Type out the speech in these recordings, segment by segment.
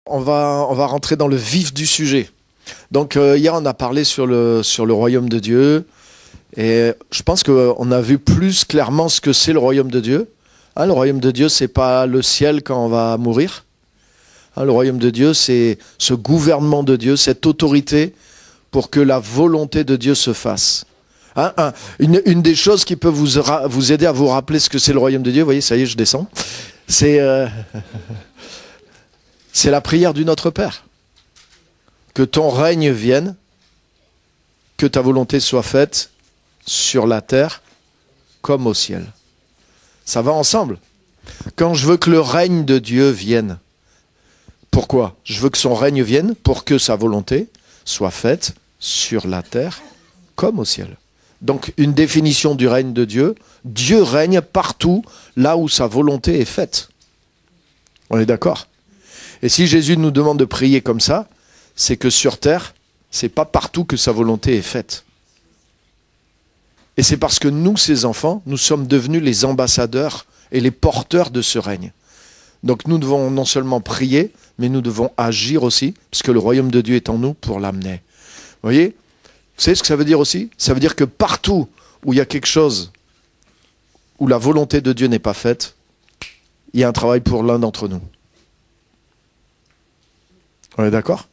On va rentrer dans le vif du sujet. Donc hier on a parlé sur le royaume de Dieu et je pense qu'on a vu plus clairement ce que c'est le royaume de Dieu. Hein, le royaume de Dieu, c'est pas le ciel quand on va mourir. Hein, le royaume de Dieu, c'est ce gouvernement de Dieu, cette autorité pour que la volonté de Dieu se fasse. Hein, une des choses qui peut vous aider à vous rappeler ce que c'est le royaume de Dieu, vous voyez, ça y est, je descends, c'est la prière du Notre Père. Que ton règne vienne, que ta volonté soit faite sur la terre comme au ciel. Ça va ensemble. Quand je veux que le règne de Dieu vienne, pourquoi? Je veux que son règne vienne pour que sa volonté soit faite sur la terre comme au ciel. Donc une définition du règne de Dieu, Dieu règne partout là où sa volonté est faite. On est d'accord? Et si Jésus nous demande de prier comme ça, c'est que sur terre, c'est pas partout que sa volonté est faite. Et c'est parce que nous, ses enfants, nous sommes devenus les ambassadeurs et les porteurs de ce règne. Donc nous devons non seulement prier, mais nous devons agir aussi, puisque le royaume de Dieu est en nous pour l'amener. Vous voyez? Vous savez ce que ça veut dire aussi? Ça veut dire que partout où il y a quelque chose, où la volonté de Dieu n'est pas faite, il y a un travail pour l'un d'entre nous. On est d'accord?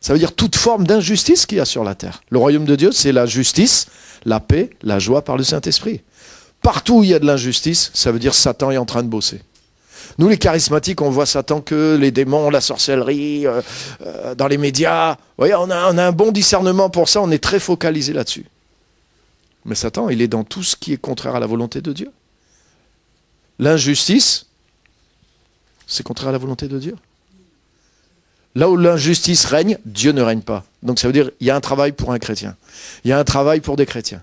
Ça veut dire toute forme d'injustice qu'il y a sur la terre. Le royaume de Dieu, c'est la justice, la paix, la joie par le Saint-Esprit. Partout où il y a de l'injustice, ça veut dire Satan est en train de bosser. Nous, les charismatiques, on voit Satan que les démons, la sorcellerie, dans les médias. Vous voyez, on a un bon discernement pour ça, on est très focalisé là-dessus. Mais Satan, il est dans tout ce qui est contraire à la volonté de Dieu. L'injustice, c'est contraire à la volonté de Dieu. Là où l'injustice règne, Dieu ne règne pas. Donc ça veut dire qu'il y a un travail pour un chrétien. Il y a un travail pour des chrétiens.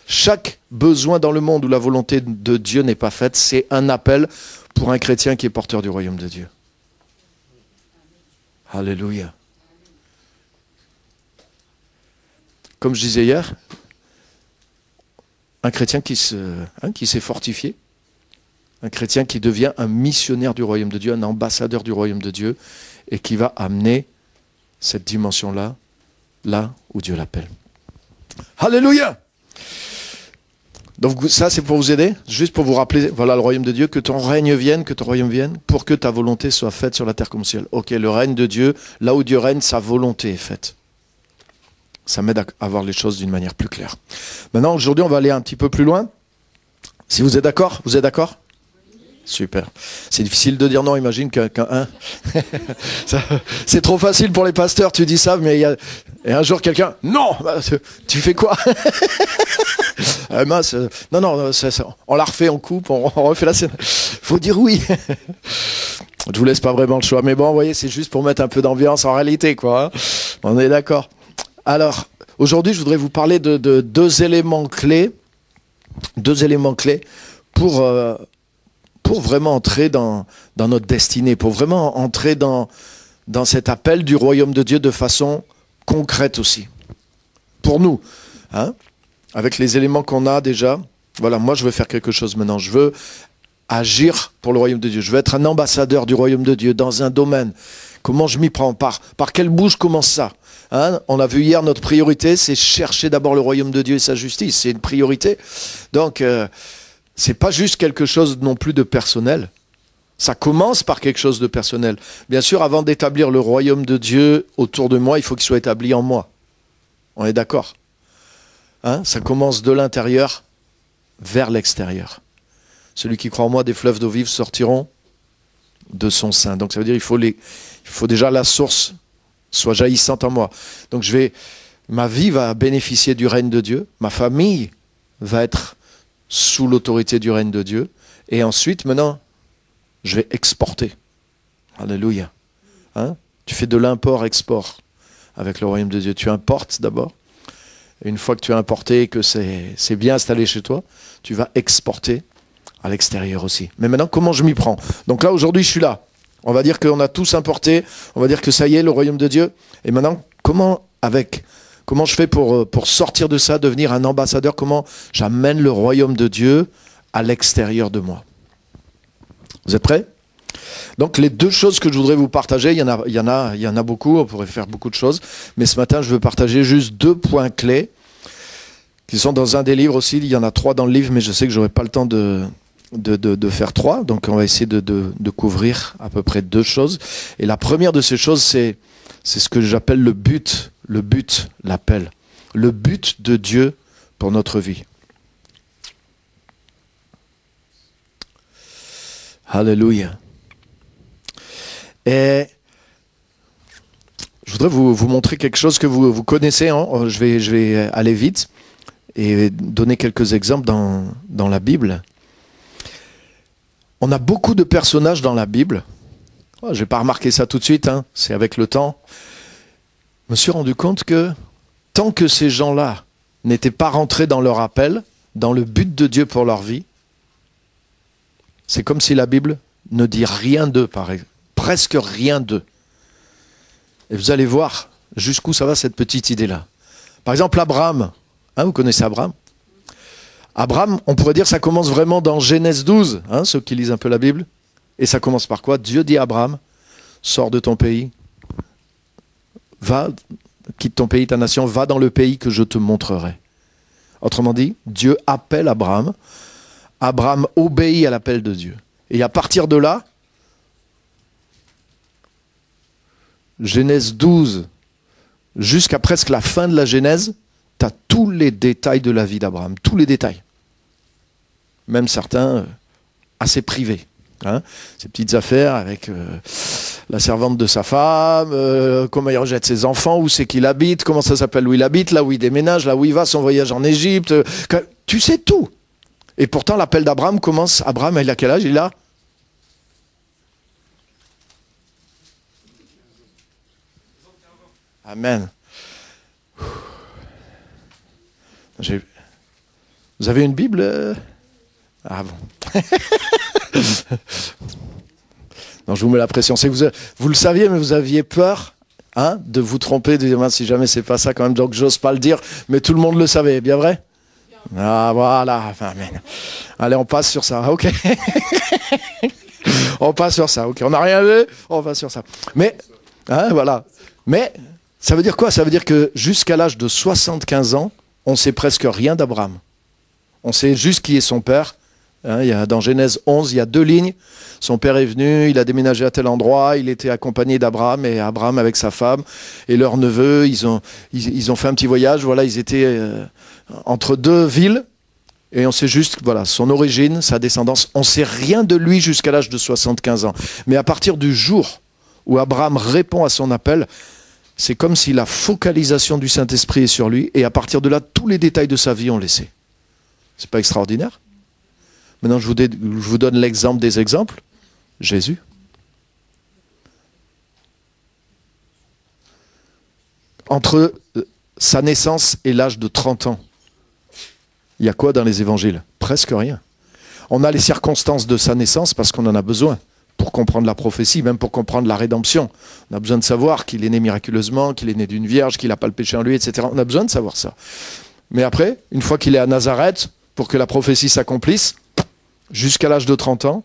Chaque besoin dans le monde où la volonté de Dieu n'est pas faite, c'est un appel pour un chrétien qui est porteur du royaume de Dieu. Alléluia. Comme je disais hier, un chrétien qui s'est fortifié, un chrétien qui devient un missionnaire du royaume de Dieu, un ambassadeur du royaume de Dieu, et qui va amener cette dimension-là, là où Dieu l'appelle. Alléluia! Donc ça, c'est pour vous aider, juste pour vous rappeler, voilà le royaume de Dieu, que ton règne vienne, que ton royaume vienne, pour que ta volonté soit faite sur la terre comme au ciel. Ok, le règne de Dieu, là où Dieu règne, sa volonté est faite. Ça m'aide à voir les choses d'une manière plus claire. Maintenant, aujourd'hui, on va aller un petit peu plus loin. Si vous êtes d'accord, vous êtes d'accord? Super. C'est difficile de dire non, imagine qu'un c'est trop facile pour les pasteurs, tu dis ça, mais et un jour quelqu'un, non, tu fais quoi? Mince, non, on la refait, on coupe, on refait la scène. Faut dire oui. Je vous laisse pas vraiment le choix, mais bon, vous voyez, c'est juste pour mettre un peu d'ambiance en réalité, quoi. Hein. On est d'accord. Alors, aujourd'hui, je voudrais vous parler de deux éléments clés pour vraiment entrer dans notre destinée, pour vraiment entrer dans cet appel du royaume de Dieu de façon concrète aussi. Pour nous, hein, avec les éléments qu'on a déjà, voilà, moi je veux faire quelque chose maintenant, je veux agir pour le royaume de Dieu, je veux être un ambassadeur du royaume de Dieu dans un domaine. Comment je m'y prends? Par quelle bouche commence ça? Hein, on a vu hier, notre priorité, c'est chercher d'abord le royaume de Dieu et sa justice, c'est une priorité. Donc, c'est pas juste quelque chose non plus de personnel. Ça commence par quelque chose de personnel. Bien sûr, avant d'établir le royaume de Dieu autour de moi, il faut qu'il soit établi en moi. On est d'accord? Hein? Ça commence de l'intérieur vers l'extérieur. Celui qui croit en moi, des fleuves d'eau vive sortiront de son sein. Donc ça veut dire qu'il faut déjà la source soit jaillissante en moi. Donc ma vie va bénéficier du règne de Dieu. Ma famille va être sous l'autorité du règne de Dieu. Et ensuite, maintenant, je vais exporter. Alléluia. Hein? Tu fais de l'import-export avec le royaume de Dieu. Tu importes d'abord. Et une fois que tu as importé et que c'est bien installé chez toi, tu vas exporter à l'extérieur aussi. Mais maintenant, comment je m'y prends? Donc là, aujourd'hui, je suis là. On va dire qu'on a tous importé. On va dire que ça y est, le royaume de Dieu. Et maintenant, comment je fais pour sortir de ça, devenir un ambassadeur? Comment j'amène le royaume de Dieu à l'extérieur de moi? Vous êtes prêts? Donc les deux choses que je voudrais vous partager, il y en a beaucoup, on pourrait faire beaucoup de choses, mais ce matin je veux partager juste 2 points clés qui sont dans un des livres aussi. Il y en a 3 dans le livre, mais je sais que j'aurai pas le temps de faire 3, donc on va essayer de couvrir à peu près 2 choses. Et la première de ces choses, c'est ce que j'appelle le but, l'appel, le but de Dieu pour notre vie. Alléluia. Et je voudrais vous montrer quelque chose que vous connaissez. Hein. Je vais aller vite et donner quelques exemples dans la Bible. On a beaucoup de personnages dans la Bible. Je n'ai pas remarqué ça tout de suite, hein. C'est avec le temps. Je me suis rendu compte que tant que ces gens-là n'étaient pas rentrés dans leur appel, dans le but de Dieu pour leur vie, c'est comme si la Bible ne dit rien d'eux, presque rien d'eux. Et vous allez voir jusqu'où ça va cette petite idée-là. Par exemple, Abraham. Hein, vous connaissez Abraham ? Abraham, on pourrait dire ça commence vraiment dans Genèse 12, hein, ceux qui lisent un peu la Bible. Et ça commence par quoi ? Dieu dit à Abraham, sors de ton pays, va, quitte ton pays, ta nation, va dans le pays que je te montrerai. Autrement dit, Dieu appelle Abraham. Abraham obéit à l'appel de Dieu. Et à partir de là, Genèse 12, jusqu'à presque la fin de la Genèse, tu as tous les détails de la vie d'Abraham, tous les détails. Même certains assez privés. Hein, ces petites affaires avec la servante de sa femme, comment il rejette ses enfants, où c'est qu'il habite, comment ça s'appelle où il habite, là où il déménage, là où il va, son voyage en Égypte. Tu sais tout. Et pourtant, l'appel d'Abraham commence. Abraham, il a quel âge ? Il a Amen. Vous avez une Bible ? Ah bon. Non, je vous mets la pression. C'est que vous le saviez, mais vous aviez peur, hein, de vous tromper, de dire si jamais c'est pas ça quand même, donc j'ose pas le dire, mais tout le monde le savait, bien vrai ? Ah voilà, amen. Allez, on passe sur ça, ok. On passe sur ça, ok. On n'a rien vu, on va sur ça. Mais, hein, voilà. Mais, ça veut dire quoi ? Ça veut dire que jusqu'à l'âge de 75 ans, on sait presque rien d'Abraham. On sait juste qui est son père. Hein, dans Genèse 11, il y a 2 lignes. Son père est venu, il a déménagé à tel endroit, il était accompagné d'Abraham, et Abraham avec sa femme et leur neveu, ils ont fait un petit voyage. Voilà, ils étaient entre 2 villes, et on sait juste voilà, son origine, sa descendance. On ne sait rien de lui jusqu'à l'âge de 75 ans. Mais à partir du jour où Abraham répond à son appel, c'est comme si la focalisation du Saint-Esprit est sur lui, et à partir de là, tous les détails de sa vie ont laissé. C'est pas extraordinaire ? Maintenant, je vous donne l'exemple des exemples. Jésus. Entre sa naissance et l'âge de 30 ans, il y a quoi dans les évangiles ? Presque rien. On a les circonstances de sa naissance parce qu'on en a besoin pour comprendre la prophétie, même pour comprendre la rédemption. On a besoin de savoir qu'il est né miraculeusement, qu'il est né d'une vierge, qu'il n'a pas le péché en lui, etc. On a besoin de savoir ça. Mais après, une fois qu'il est à Nazareth, pour que la prophétie s'accomplisse, jusqu'à l'âge de 30 ans,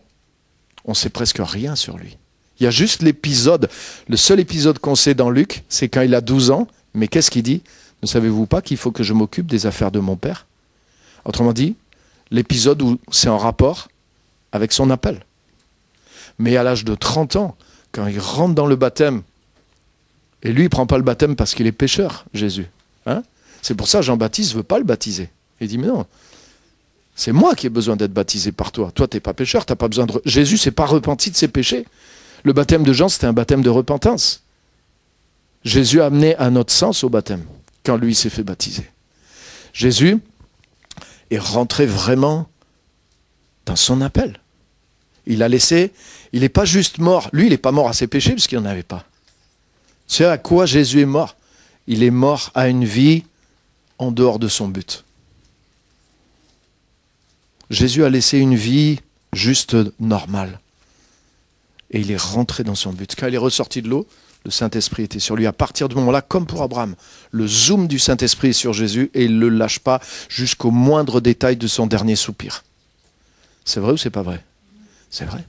on ne sait presque rien sur lui. Il y a juste l'épisode, le seul épisode qu'on sait dans Luc, c'est quand il a 12 ans, mais qu'est-ce qu'il dit ? Ne savez-vous pas qu'il faut que je m'occupe des affaires de mon père ? Autrement dit, l'épisode où c'est en rapport avec son appel. Mais à l'âge de 30 ans, quand il rentre dans le baptême, et lui, il ne prend pas le baptême parce qu'il est pécheur, Jésus. Hein ? C'est pour ça que Jean-Baptiste ne veut pas le baptiser. Il dit, mais non, c'est moi qui ai besoin d'être baptisé par toi. Toi, tu n'es pas pécheur, tu n'as pas besoin de... Jésus s'est pas repenti de ses péchés. Le baptême de Jean, c'était un baptême de repentance. Jésus a amené un autre sens au baptême, quand lui s'est fait baptiser. Jésus est rentré vraiment dans son appel. Il a laissé... Il n'est pas juste mort. Lui, il n'est pas mort à ses péchés, parce qu'il n'en avait pas. Tu sais à quoi Jésus est mort ? Il est mort à une vie en dehors de son but. Jésus a laissé une vie juste normale. Et il est rentré dans son but. Quand il est ressorti de l'eau, le Saint-Esprit était sur lui. À partir du moment-là, comme pour Abraham, le zoom du Saint-Esprit est sur Jésus et il ne le lâche pas jusqu'au moindre détail de son dernier soupir. C'est vrai ou c'est pas vrai ? C'est vrai.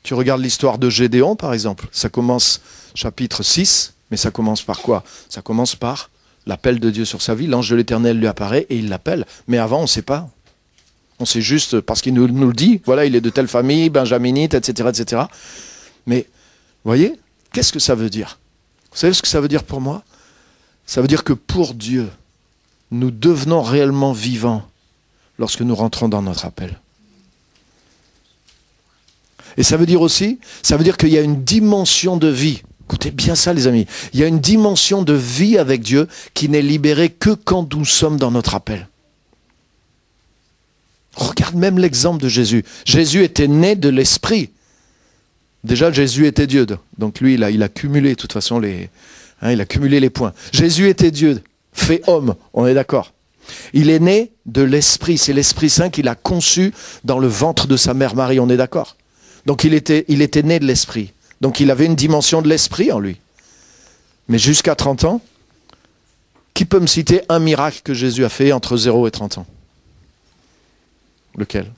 Tu regardes l'histoire de Gédéon, par exemple. Ça commence chapitre 6, mais ça commence par quoi? Ça commence par l'appel de Dieu sur sa vie. L'ange de l'Éternel lui apparaît et il l'appelle. Mais avant, on ne sait pas. On sait juste parce qu'il nous le dit. Voilà, il est de telle famille, benjaminite, etc., etc. Mais, vous voyez, qu'est-ce que ça veut dire? Vous savez ce que ça veut dire pour moi? Ça veut dire que pour Dieu, nous devenons réellement vivants lorsque nous rentrons dans notre appel. Et ça veut dire aussi, ça veut dire qu'il y a une dimension de vie. Écoutez bien ça, les amis. Il y a une dimension de vie avec Dieu qui n'est libérée que quand nous sommes dans notre appel. Regarde même l'exemple de Jésus. Jésus était né de l'Esprit. Déjà, Jésus était Dieu. Donc lui, il a cumulé, de toute façon, il a cumulé les points. Jésus était Dieu, fait homme, on est d'accord. Il est né de l'Esprit. C'est l'Esprit Saint qu'il a conçu dans le ventre de sa mère Marie, on est d'accord. Donc il était né de l'Esprit. Donc il avait une dimension de l'Esprit en lui. Mais jusqu'à 30 ans, qui peut me citer un miracle que Jésus a fait entre 0 et 30 ans? Lequel?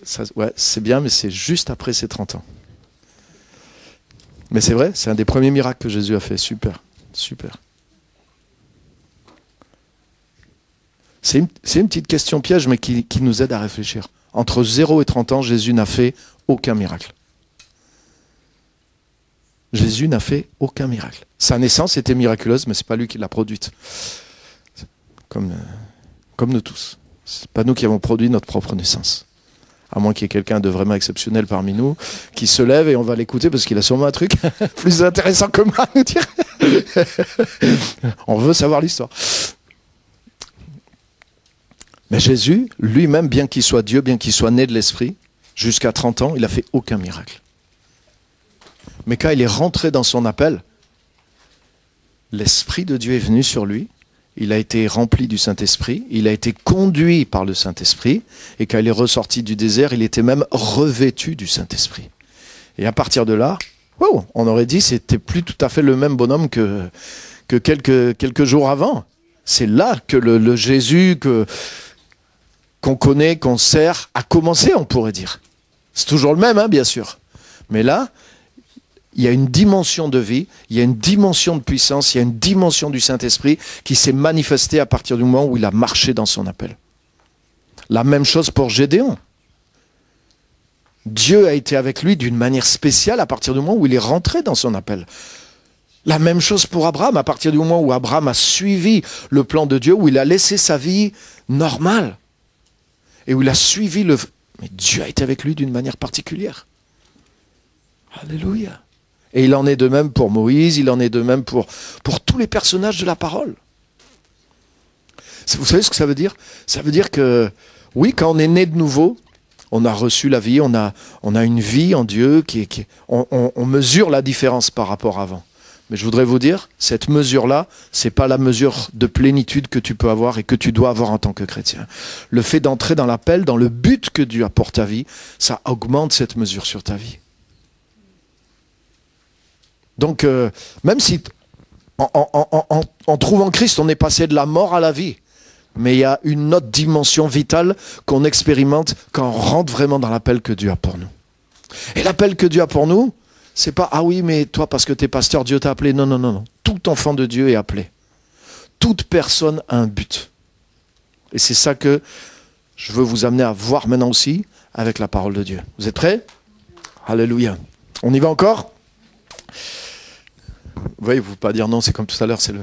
Ça, ouais, c'est bien, mais c'est juste après ses 30 ans. Mais c'est vrai, c'est un des premiers miracles que Jésus a fait. Super, super. C'est une petite question piège, mais qui nous aide à réfléchir. Entre 0 et 30 ans, Jésus n'a fait aucun miracle. Jésus n'a fait aucun miracle. Sa naissance était miraculeuse, mais ce n'est pas lui qui l'a produite. Comme nous tous. Ce n'est pas nous qui avons produit notre propre naissance. À moins qu'il y ait quelqu'un de vraiment exceptionnel parmi nous, qui se lève et on va l'écouter parce qu'il a sûrement un truc plus intéressant que moi à nous dire. On veut savoir l'histoire. Mais Jésus, lui-même, bien qu'il soit Dieu, bien qu'il soit né de l'Esprit, jusqu'à 30 ans, il n'a fait aucun miracle. Mais quand il est rentré dans son appel, l'Esprit de Dieu est venu sur lui, il a été rempli du Saint-Esprit, il a été conduit par le Saint-Esprit, et quand il est ressorti du désert, il était même revêtu du Saint-Esprit. Et à partir de là, wow, on aurait dit que c'était plus tout à fait le même bonhomme que quelques jours avant. C'est là que le Jésus qu'on connaît, qu'on sert, a commencé, on pourrait dire. C'est toujours le même, hein, bien sûr. Mais là, il y a une dimension de vie, il y a une dimension de puissance, il y a une dimension du Saint-Esprit qui s'est manifestée à partir du moment où il a marché dans son appel. La même chose pour Gédéon. Dieu a été avec lui d'une manière spéciale à partir du moment où il est rentré dans son appel. La même chose pour Abraham, à partir du moment où Abraham a suivi le plan de Dieu, où il a laissé sa vie normale. Et où il a suivi le... Mais Dieu a été avec lui d'une manière particulière. Alléluia. Et il en est de même pour Moïse, il en est de même pour tous les personnages de la parole. Vous savez ce que ça veut dire? Ça veut dire que, oui, quand on est né de nouveau, on a reçu la vie, on a une vie en Dieu, on mesure la différence par rapport à avant. Mais je voudrais vous dire, cette mesure-là, ce n'est pas la mesure de plénitude que tu peux avoir et que tu dois avoir en tant que chrétien. Le fait d'entrer dans l'appel, dans le but que Dieu a pour ta vie, ça augmente cette mesure sur ta vie. Donc, même si en trouvant Christ, on est passé de la mort à la vie, mais il y a une autre dimension vitale qu'on expérimente quand on rentre vraiment dans l'appel que Dieu a pour nous. Et l'appel que Dieu a pour nous, c'est pas « Ah oui, mais toi, parce que tu es pasteur, Dieu t'a appelé. » Non, non, non, non. Tout enfant de Dieu est appelé. Toute personne a un but. Et c'est ça que je veux vous amener à voir maintenant aussi avec la parole de Dieu. Vous êtes prêts? Alléluia. On y va encore? Vous voyez, vous ne pouvez pas dire non, c'est comme tout à l'heure, c'est le...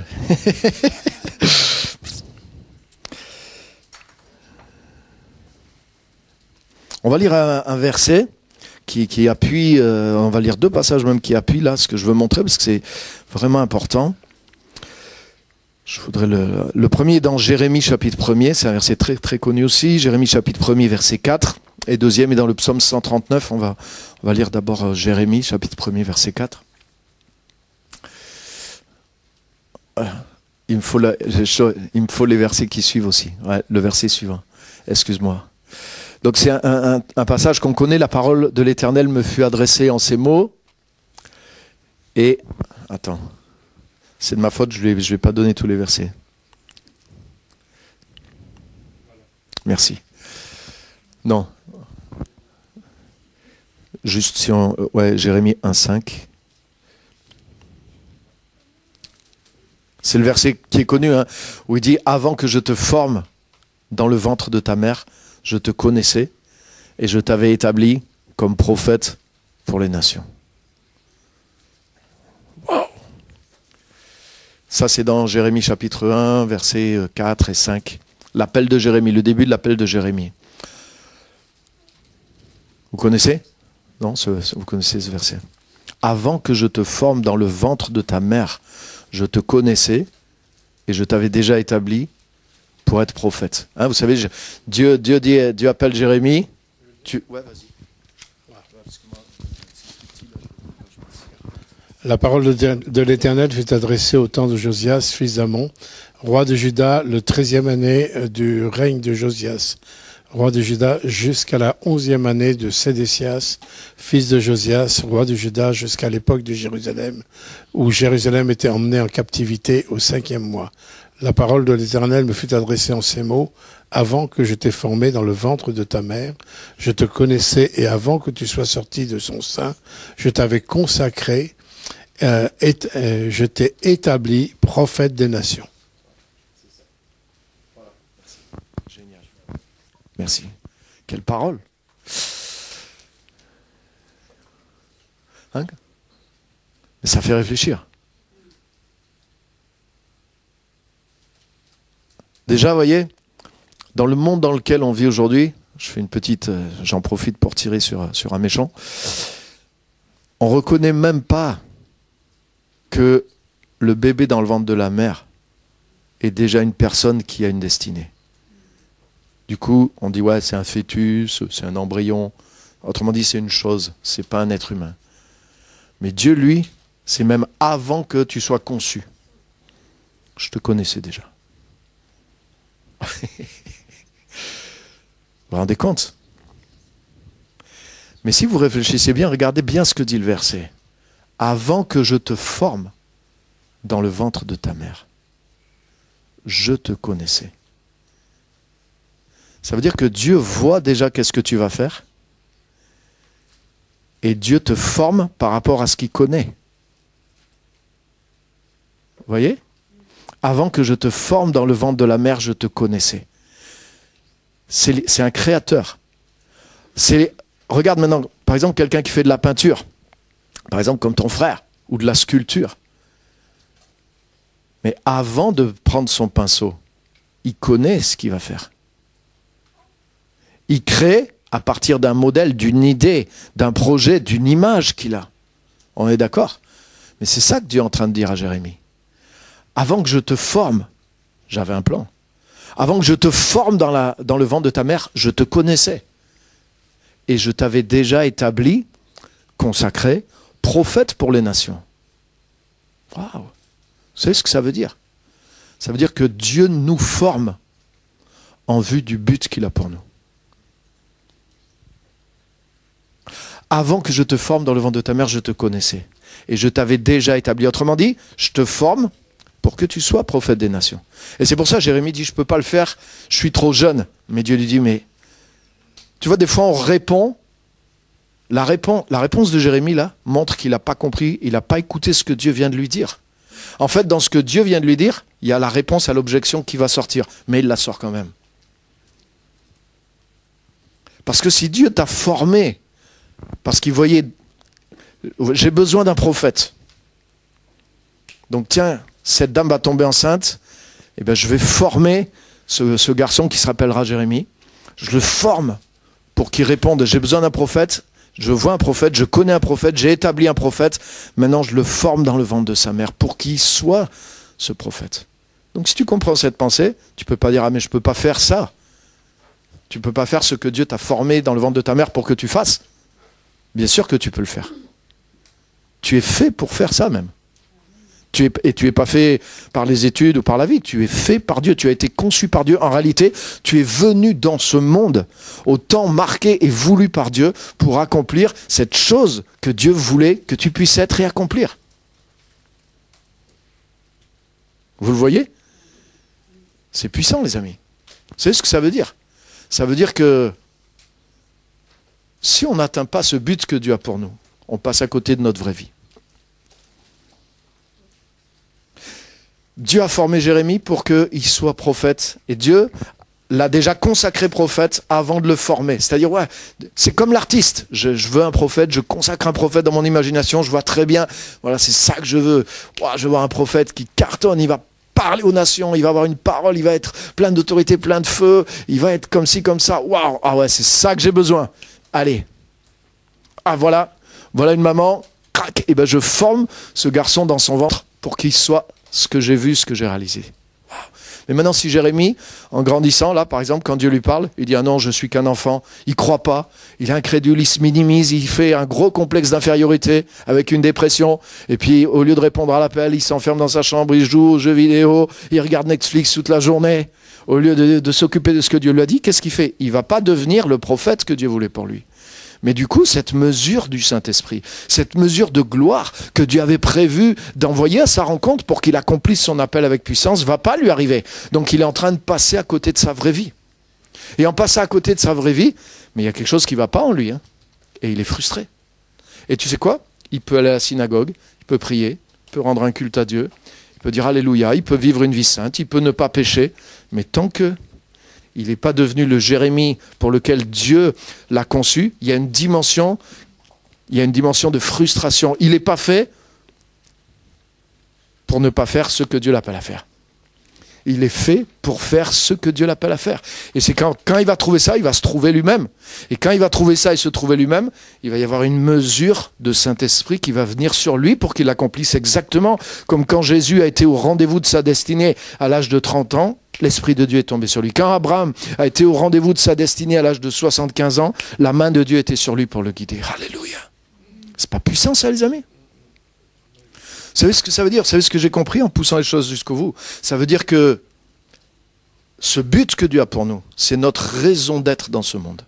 On va lire un verset qui appuie, on va lire deux passages même qui appuient là ce que je veux montrer parce que c'est vraiment important. Je voudrais le premier est dans Jérémie chapitre 1er, c'est un verset très très connu aussi, Jérémie chapitre 1er verset 4, et deuxième est dans le psaume 139, on va lire d'abord Jérémie chapitre 1er verset 4. Il me faut les versets qui suivent aussi, ouais, le verset suivant, excuse-moi. Donc c'est un passage qu'on connaît, la parole de l'Éternel me fut adressée en ces mots. Et, attends, c'est de ma faute, je vais pas donner tous les versets. Merci. Non. Juste si on... Ouais, Jérémie 1,5. C'est le verset qui est connu, hein, où il dit « Avant que je te forme dans le ventre de ta mère, je te connaissais et je t'avais établi comme prophète pour les nations. » Wow. Ça, c'est dans Jérémie chapitre 1, versets 4 et 5. L'appel de Jérémie, le début de l'appel de Jérémie. Vous connaissez ? Non, vous connaissez ce verset. « Avant que je te forme dans le ventre de ta mère, je te connaissais et je t'avais déjà établi pour être prophète. » Hein, vous savez, Dieu appelle Jérémie. Ouais, vas-y. La parole de l'Éternel fut adressée au temps de Josias, fils d'Amon, roi de Juda, le 13e année du règne de Josias, roi de Juda, jusqu'à la 11e année de Sédécias, fils de Josias, roi de Juda, jusqu'à l'époque de Jérusalem, où Jérusalem était emmenée en captivité au 5e mois. La parole de l'Éternel me fut adressée en ces mots: avant que je t'ai formé dans le ventre de ta mère, je te connaissais, et avant que tu sois sorti de son sein, je t'avais consacré, je t'ai établi prophète des nations. Génial. Merci. Quelle parole. Hein? Mais ça fait réfléchir. Déjà, vous voyez, dans le monde dans lequel on vit aujourd'hui, je fais une petite, j'en profite pour tirer sur un méchant, on ne reconnaît même pas que le bébé dans le ventre de la mère est déjà une personne qui a une destinée. Du coup, on dit ouais, c'est un fœtus, c'est un embryon. Autrement dit, c'est une chose, c'est pas un être humain. Mais Dieu, lui, c'est même avant que tu sois conçu. Je te connaissais déjà. Vous vous rendez compte? Mais si vous réfléchissez bien, regardez bien ce que dit le verset. Avant que je te forme dans le ventre de ta mère, je te connaissais. Ça veut dire que Dieu voit déjà qu'est-ce que tu vas faire et Dieu te forme par rapport à ce qu'il connaît. Vous voyez? Avant que je te forme dans le ventre de la mère, je te connaissais. C'est un créateur. Regarde maintenant, par exemple, quelqu'un qui fait de la peinture, par exemple comme ton frère, ou de la sculpture. Mais avant de prendre son pinceau, il connaît ce qu'il va faire. Il crée à partir d'un modèle, d'une idée, d'un projet, d'une image qu'il a. On est d'accord? Mais c'est ça que Dieu est en train de dire à Jérémie. Avant que je te forme, j'avais un plan. Avant que je te forme dans le ventre de ta mère, je te connaissais. Et je t'avais déjà établi, consacré, prophète pour les nations. Waouh! Vous savez ce que ça veut dire? Ça veut dire que Dieu nous forme en vue du but qu'il a pour nous. Avant que je te forme dans le ventre de ta mère, je te connaissais. Et je t'avais déjà établi. Autrement dit, je te forme pour que tu sois prophète des nations. Et c'est pour ça que Jérémie dit, je ne peux pas le faire, je suis trop jeune. Mais Dieu lui dit, mais... Tu vois, des fois, on répond. La réponse de Jérémie, là, montre qu'il n'a pas compris, il n'a pas écouté ce que Dieu vient de lui dire. En fait, dans ce que Dieu vient de lui dire, il y a la réponse à l'objection qui va sortir. Mais il la sort quand même. Parce que si Dieu t'a formé, parce qu'il voyait, j'ai besoin d'un prophète. Donc tiens, cette dame va tomber enceinte, et ben je vais former ce garçon qui se rappellera Jérémie. Je le forme pour qu'il réponde, j'ai besoin d'un prophète, je vois un prophète, je connais un prophète, j'ai établi un prophète. Maintenant, je le forme dans le ventre de sa mère pour qu'il soit ce prophète. Donc si tu comprends cette pensée, tu ne peux pas dire, ah mais je ne peux pas faire ça. Tu ne peux pas faire ce que Dieu t'a formé dans le ventre de ta mère pour que tu fasses. Bien sûr que tu peux le faire. Tu es fait pour faire ça même. Et tu n'es pas fait par les études ou par la vie. Tu es fait par Dieu. Tu as été conçu par Dieu. En réalité, tu es venu dans ce monde au temps marqué et voulu par Dieu pour accomplir cette chose que Dieu voulait que tu puisses être et accomplir. Vous le voyez? C'est puissant, les amis. Vous savez ce que ça veut dire? Ça veut dire que si on n'atteint pas ce but que Dieu a pour nous, on passe à côté de notre vraie vie. Dieu a formé Jérémie pour qu'il soit prophète. Et Dieu l'a déjà consacré prophète avant de le former. C'est-à-dire, ouais, c'est comme l'artiste. Je veux un prophète, je consacre un prophète dans mon imagination, je vois très bien, voilà, c'est ça que je veux. Ouais, je veux voir un prophète qui cartonne, il va parler aux nations, il va avoir une parole, il va être plein d'autorité, plein de feu, il va être comme ci, comme ça. Waouh, ah ouais, c'est ça que j'ai besoin. Allez. Ah voilà une maman, crac, et ben je forme ce garçon dans son ventre pour qu'il soit ce que j'ai vu, ce que j'ai réalisé. Wow. Mais maintenant, si Jérémie, en grandissant, là, par exemple, quand Dieu lui parle, il dit « Ah non, je suis qu'un enfant », il ne croit pas, il est incrédule, il se minimise, il fait un gros complexe d'infériorité avec une dépression, et puis au lieu de répondre à l'appel, il s'enferme dans sa chambre, il joue aux jeux vidéo, il regarde Netflix toute la journée. Au lieu de s'occuper de ce que Dieu lui a dit, qu'est-ce qu'il fait? Il ne va pas devenir le prophète que Dieu voulait pour lui. Mais du coup, cette mesure du Saint-Esprit, cette mesure de gloire que Dieu avait prévu d'envoyer à sa rencontre pour qu'il accomplisse son appel avec puissance, ne va pas lui arriver. Donc il est en train de passer à côté de sa vraie vie. Et en passant à côté de sa vraie vie, mais il y a quelque chose qui ne va pas en lui. Hein, et il est frustré. Et tu sais quoi? Il peut aller à la synagogue, il peut prier, il peut rendre un culte à Dieu, il peut dire Alléluia, il peut vivre une vie sainte, il peut ne pas pécher. Mais tant que il n'est pas devenu le Jérémie pour lequel Dieu l'a conçu, il y a une dimension de frustration. Il n'est pas fait pour ne pas faire ce que Dieu l'appelle à faire. Il est fait pour faire ce que Dieu l'appelle à faire. Et c'est quand il va trouver ça, il va se trouver lui-même. Et quand il va trouver ça et se trouver lui-même, il va y avoir une mesure de Saint-Esprit qui va venir sur lui pour qu'il accomplisse exactement comme quand Jésus a été au rendez-vous de sa destinée à l'âge de 30 ans, l'Esprit de Dieu est tombé sur lui. Quand Abraham a été au rendez-vous de sa destinée à l'âge de 75 ans, la main de Dieu était sur lui pour le guider. Alléluia. C'est pas puissant ça, les amis? Vous savez ce que ça veut dire? Vous savez ce que j'ai compris en poussant les choses jusqu'au bout? Ça veut dire que ce but que Dieu a pour nous, c'est notre raison d'être dans ce monde.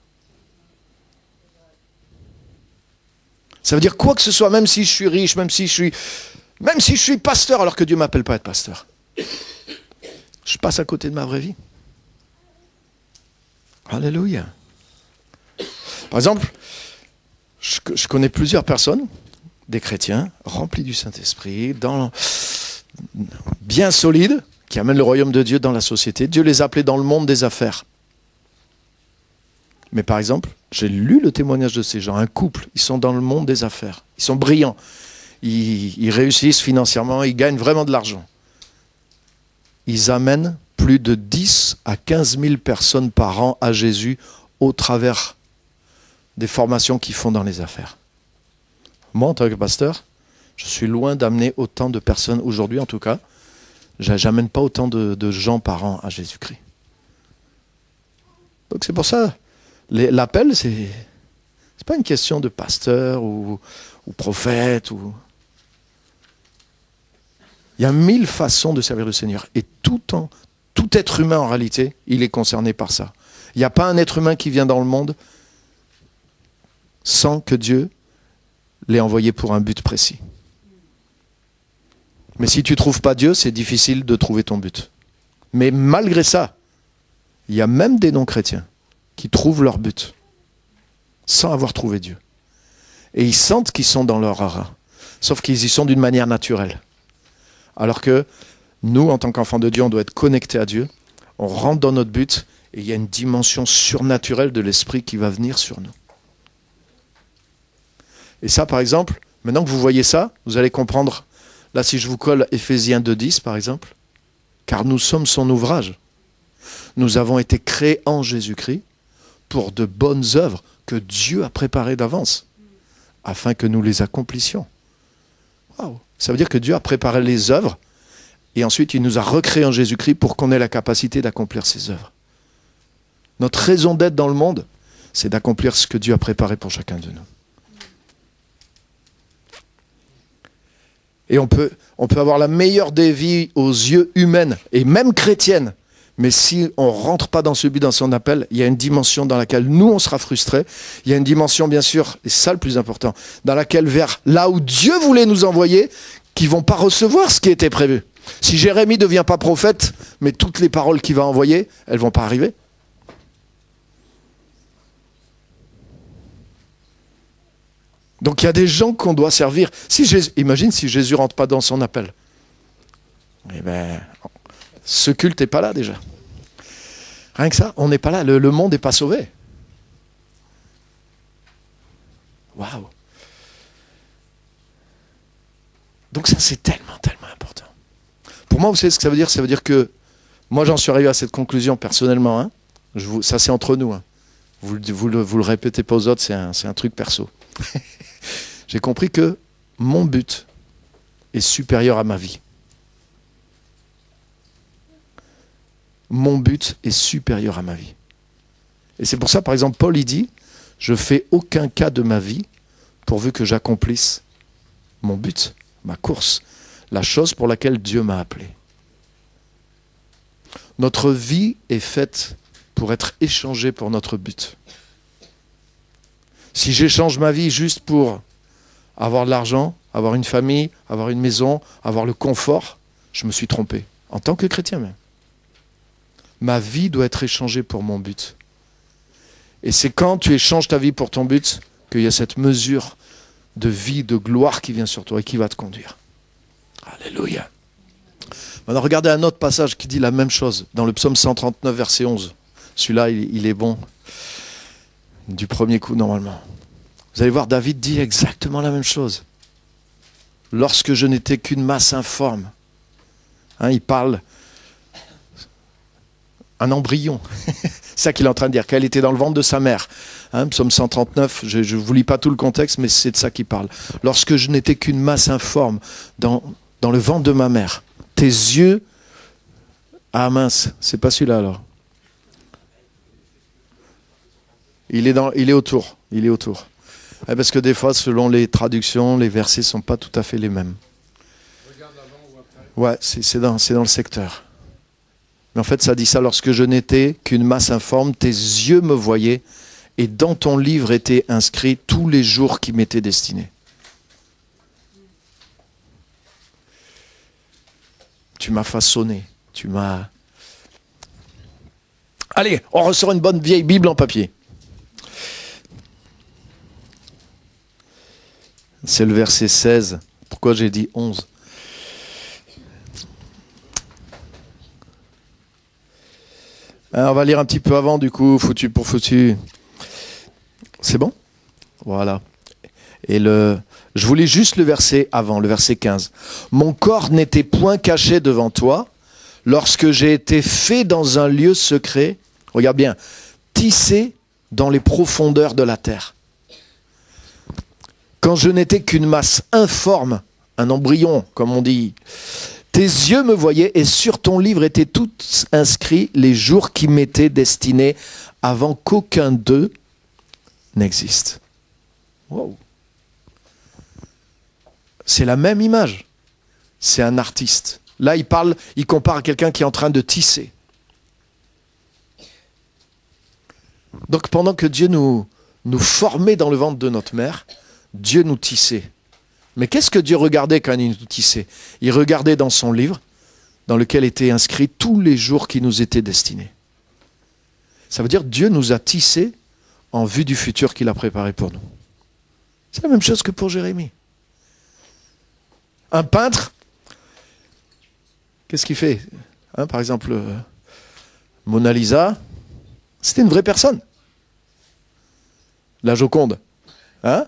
Ça veut dire quoi que ce soit, même si je suis riche, même si je suis pasteur, alors que Dieu ne m'appelle pas à être pasteur. Je passe à côté de ma vraie vie. Alléluia. Par exemple, je connais plusieurs personnes, des chrétiens, remplis du Saint-Esprit, bien solides, qui amènent le royaume de Dieu dans la société. Dieu les a appelés dans le monde des affaires. Mais par exemple, j'ai lu le témoignage de ces gens, un couple, ils sont dans le monde des affaires, ils sont brillants, ils réussissent financièrement, ils gagnent vraiment de l'argent. Ils amènent plus de 10 à 15 000 personnes par an à Jésus au travers des formations qu'ils font dans les affaires. Moi, en tant que pasteur, je suis loin d'amener autant de personnes, aujourd'hui en tout cas, je n'amène pas autant de gens par an à Jésus-Christ. Donc c'est pour ça, l'appel, c'est pas une question de pasteur ou prophète. Il y a 1000 façons de servir le Seigneur. Et tout être humain, en réalité, il est concerné par ça. Il n'y a pas un être humain qui vient dans le monde sans que Dieu l'ait envoyé pour un but précis. Mais si tu ne trouves pas Dieu, c'est difficile de trouver ton but. Mais malgré ça, il y a même des non-chrétiens qui trouvent leur but sans avoir trouvé Dieu. Et ils sentent qu'ils sont dans leur aura, sauf qu'ils y sont d'une manière naturelle. Alors que nous, en tant qu'enfants de Dieu, on doit être connectés à Dieu, on rentre dans notre but, et il y a une dimension surnaturelle de l'esprit qui va venir sur nous. Et ça, par exemple, maintenant que vous voyez ça, vous allez comprendre, là si je vous colle Éphésiens 2:10 par exemple, car nous sommes son ouvrage. Nous avons été créés en Jésus-Christ pour de bonnes œuvres que Dieu a préparées d'avance, afin que nous les accomplissions. Waouh. Ça veut dire que Dieu a préparé les œuvres, et ensuite il nous a recréés en Jésus-Christ pour qu'on ait la capacité d'accomplir ces œuvres. Notre raison d'être dans le monde, c'est d'accomplir ce que Dieu a préparé pour chacun de nous. Et on peut avoir la meilleure des vies aux yeux humaines, et même chrétiennes, mais si on ne rentre pas dans ce but, dans son appel, il y a une dimension dans laquelle nous, on sera frustrés. Il y a une dimension, bien sûr, et c'est ça le plus important, dans laquelle vers là où Dieu voulait nous envoyer, qui ne vont pas recevoir ce qui était prévu. Si Jérémie ne devient pas prophète, mais toutes les paroles qu'il va envoyer, elles ne vont pas arriver. Donc il y a des gens qu'on doit servir. Imagine si Jésus rentre pas dans son appel. Eh bien, ce culte n'est pas là déjà. Rien que ça, on n'est pas là. Le monde n'est pas sauvé. Waouh! Donc ça, c'est tellement, tellement important. Pour moi, vous savez ce que ça veut dire? Ça veut dire que moi, j'en suis arrivé à cette conclusion personnellement. Hein. Ça, c'est entre nous. Hein. Vous le répétez pas aux autres, c'est un truc perso. J'ai compris que mon but est supérieur à ma vie. Mon but est supérieur à ma vie. Et c'est pour ça, par exemple, Paul, il dit, je fais aucun cas de ma vie pourvu que j'accomplisse mon but, ma course, la chose pour laquelle Dieu m'a appelé. Notre vie est faite pour être échangée pour notre but. Si j'échange ma vie juste pour avoir de l'argent, avoir une famille, avoir une maison, avoir le confort, je me suis trompé, en tant que chrétien même. Ma vie doit être échangée pour mon but. Et c'est quand tu échanges ta vie pour ton but qu'il y a cette mesure de vie, de gloire qui vient sur toi et qui va te conduire. Alléluia. Maintenant, regardez un autre passage qui dit la même chose, dans le psaume 139, verset 11. Celui-là, il est bon, du premier coup, normalement. Vous allez voir, David dit exactement la même chose. Lorsque je n'étais qu'une masse informe. Hein, il parle un embryon. C'est ça qu'il est en train de dire, qu'elle était dans le ventre de sa mère. Hein, psaume 139, je ne vous lis pas tout le contexte, mais c'est de ça qu'il parle. Lorsque je n'étais qu'une masse informe dans le ventre de ma mère, tes yeux... Ah mince, c'est pas celui-là alors. Il est autour. Ouais, parce que des fois, selon les traductions, les versets ne sont pas tout à fait les mêmes. Ouais, c'est dans le secteur. Mais en fait, ça dit ça, lorsque je n'étais qu'une masse informe, tes yeux me voyaient, et dans ton livre étaient inscrits tous les jours qui m'étaient destinés. Tu m'as façonné, tu m'as... Allez, on ressort une bonne vieille Bible en papier. C'est le verset 16. Pourquoi j'ai dit 11? Alors, on va lire un petit peu avant, du coup, foutu pour foutu. C'est bon? Voilà. Et je voulais juste le verset avant, le verset 15. Mon corps n'était point caché devant toi, lorsque j'ai été fait dans un lieu secret, regarde bien, tissé dans les profondeurs de la terre. Quand je n'étais qu'une masse informe, un embryon, comme on dit, tes yeux me voyaient et sur ton livre étaient tous inscrits les jours qui m'étaient destinés avant qu'aucun d'eux n'existe. Wow. C'est la même image. C'est un artiste. Là, il compare à quelqu'un qui est en train de tisser. Donc pendant que Dieu nous formait dans le ventre de notre mère, Dieu nous tissait. Mais qu'est-ce que Dieu regardait quand il nous tissait? Il regardait dans son livre, dans lequel étaient inscrits tous les jours qui nous étaient destinés. Ça veut dire que Dieu nous a tissés en vue du futur qu'il a préparé pour nous. C'est la même chose que pour Jérémie. Un peintre, qu'est-ce qu'il fait? Hein, par exemple, Mona Lisa, c'était une vraie personne. La Joconde. Hein?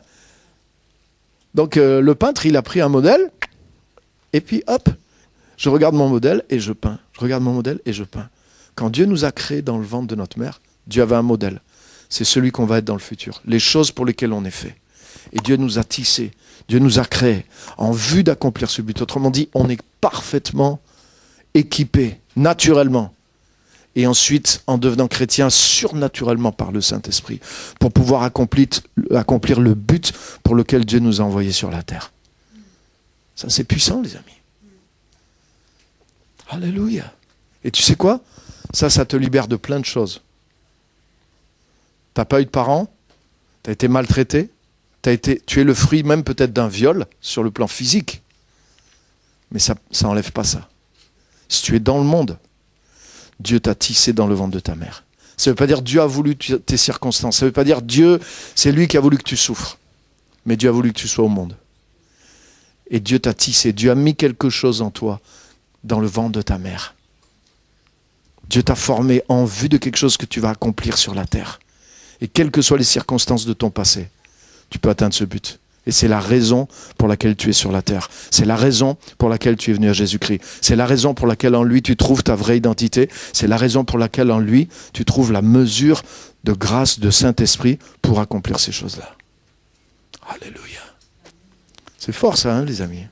Donc le peintre, il a pris un modèle, et puis hop, je regarde mon modèle et je peins. Je regarde mon modèle et je peins. Quand Dieu nous a créés dans le ventre de notre mère, Dieu avait un modèle. C'est celui qu'on va être dans le futur. Les choses pour lesquelles on est fait. Et Dieu nous a tissés, Dieu nous a créés en vue d'accomplir ce but. Autrement dit, on est parfaitement équipé, naturellement. Et ensuite, en devenant chrétien, surnaturellement par le Saint-Esprit, pour pouvoir accomplir le but pour lequel Dieu nous a envoyés sur la terre. Ça, c'est puissant, les amis. Alléluia. Et tu sais quoi? Ça te libère de plein de choses. T'as pas eu de parents, t'as été maltraité, tu es le fruit même peut-être d'un viol sur le plan physique. Mais ça n'enlève pas ça. Si tu es dans le monde, Dieu t'a tissé dans le ventre de ta mère. Ça ne veut pas dire Dieu a voulu tes circonstances. Ça ne veut pas dire Dieu, c'est lui qui a voulu que tu souffres. Mais Dieu a voulu que tu sois au monde. Et Dieu t'a tissé. Dieu a mis quelque chose en toi, dans le ventre de ta mère. Dieu t'a formé en vue de quelque chose que tu vas accomplir sur la terre. Et quelles que soient les circonstances de ton passé, tu peux atteindre ce but. Et c'est la raison pour laquelle tu es sur la terre. C'est la raison pour laquelle tu es venu à Jésus-Christ. C'est la raison pour laquelle en lui tu trouves ta vraie identité. C'est la raison pour laquelle en lui tu trouves la mesure de grâce de Saint-Esprit pour accomplir ces choses-là. Alléluia. C'est fort ça, hein, les amis.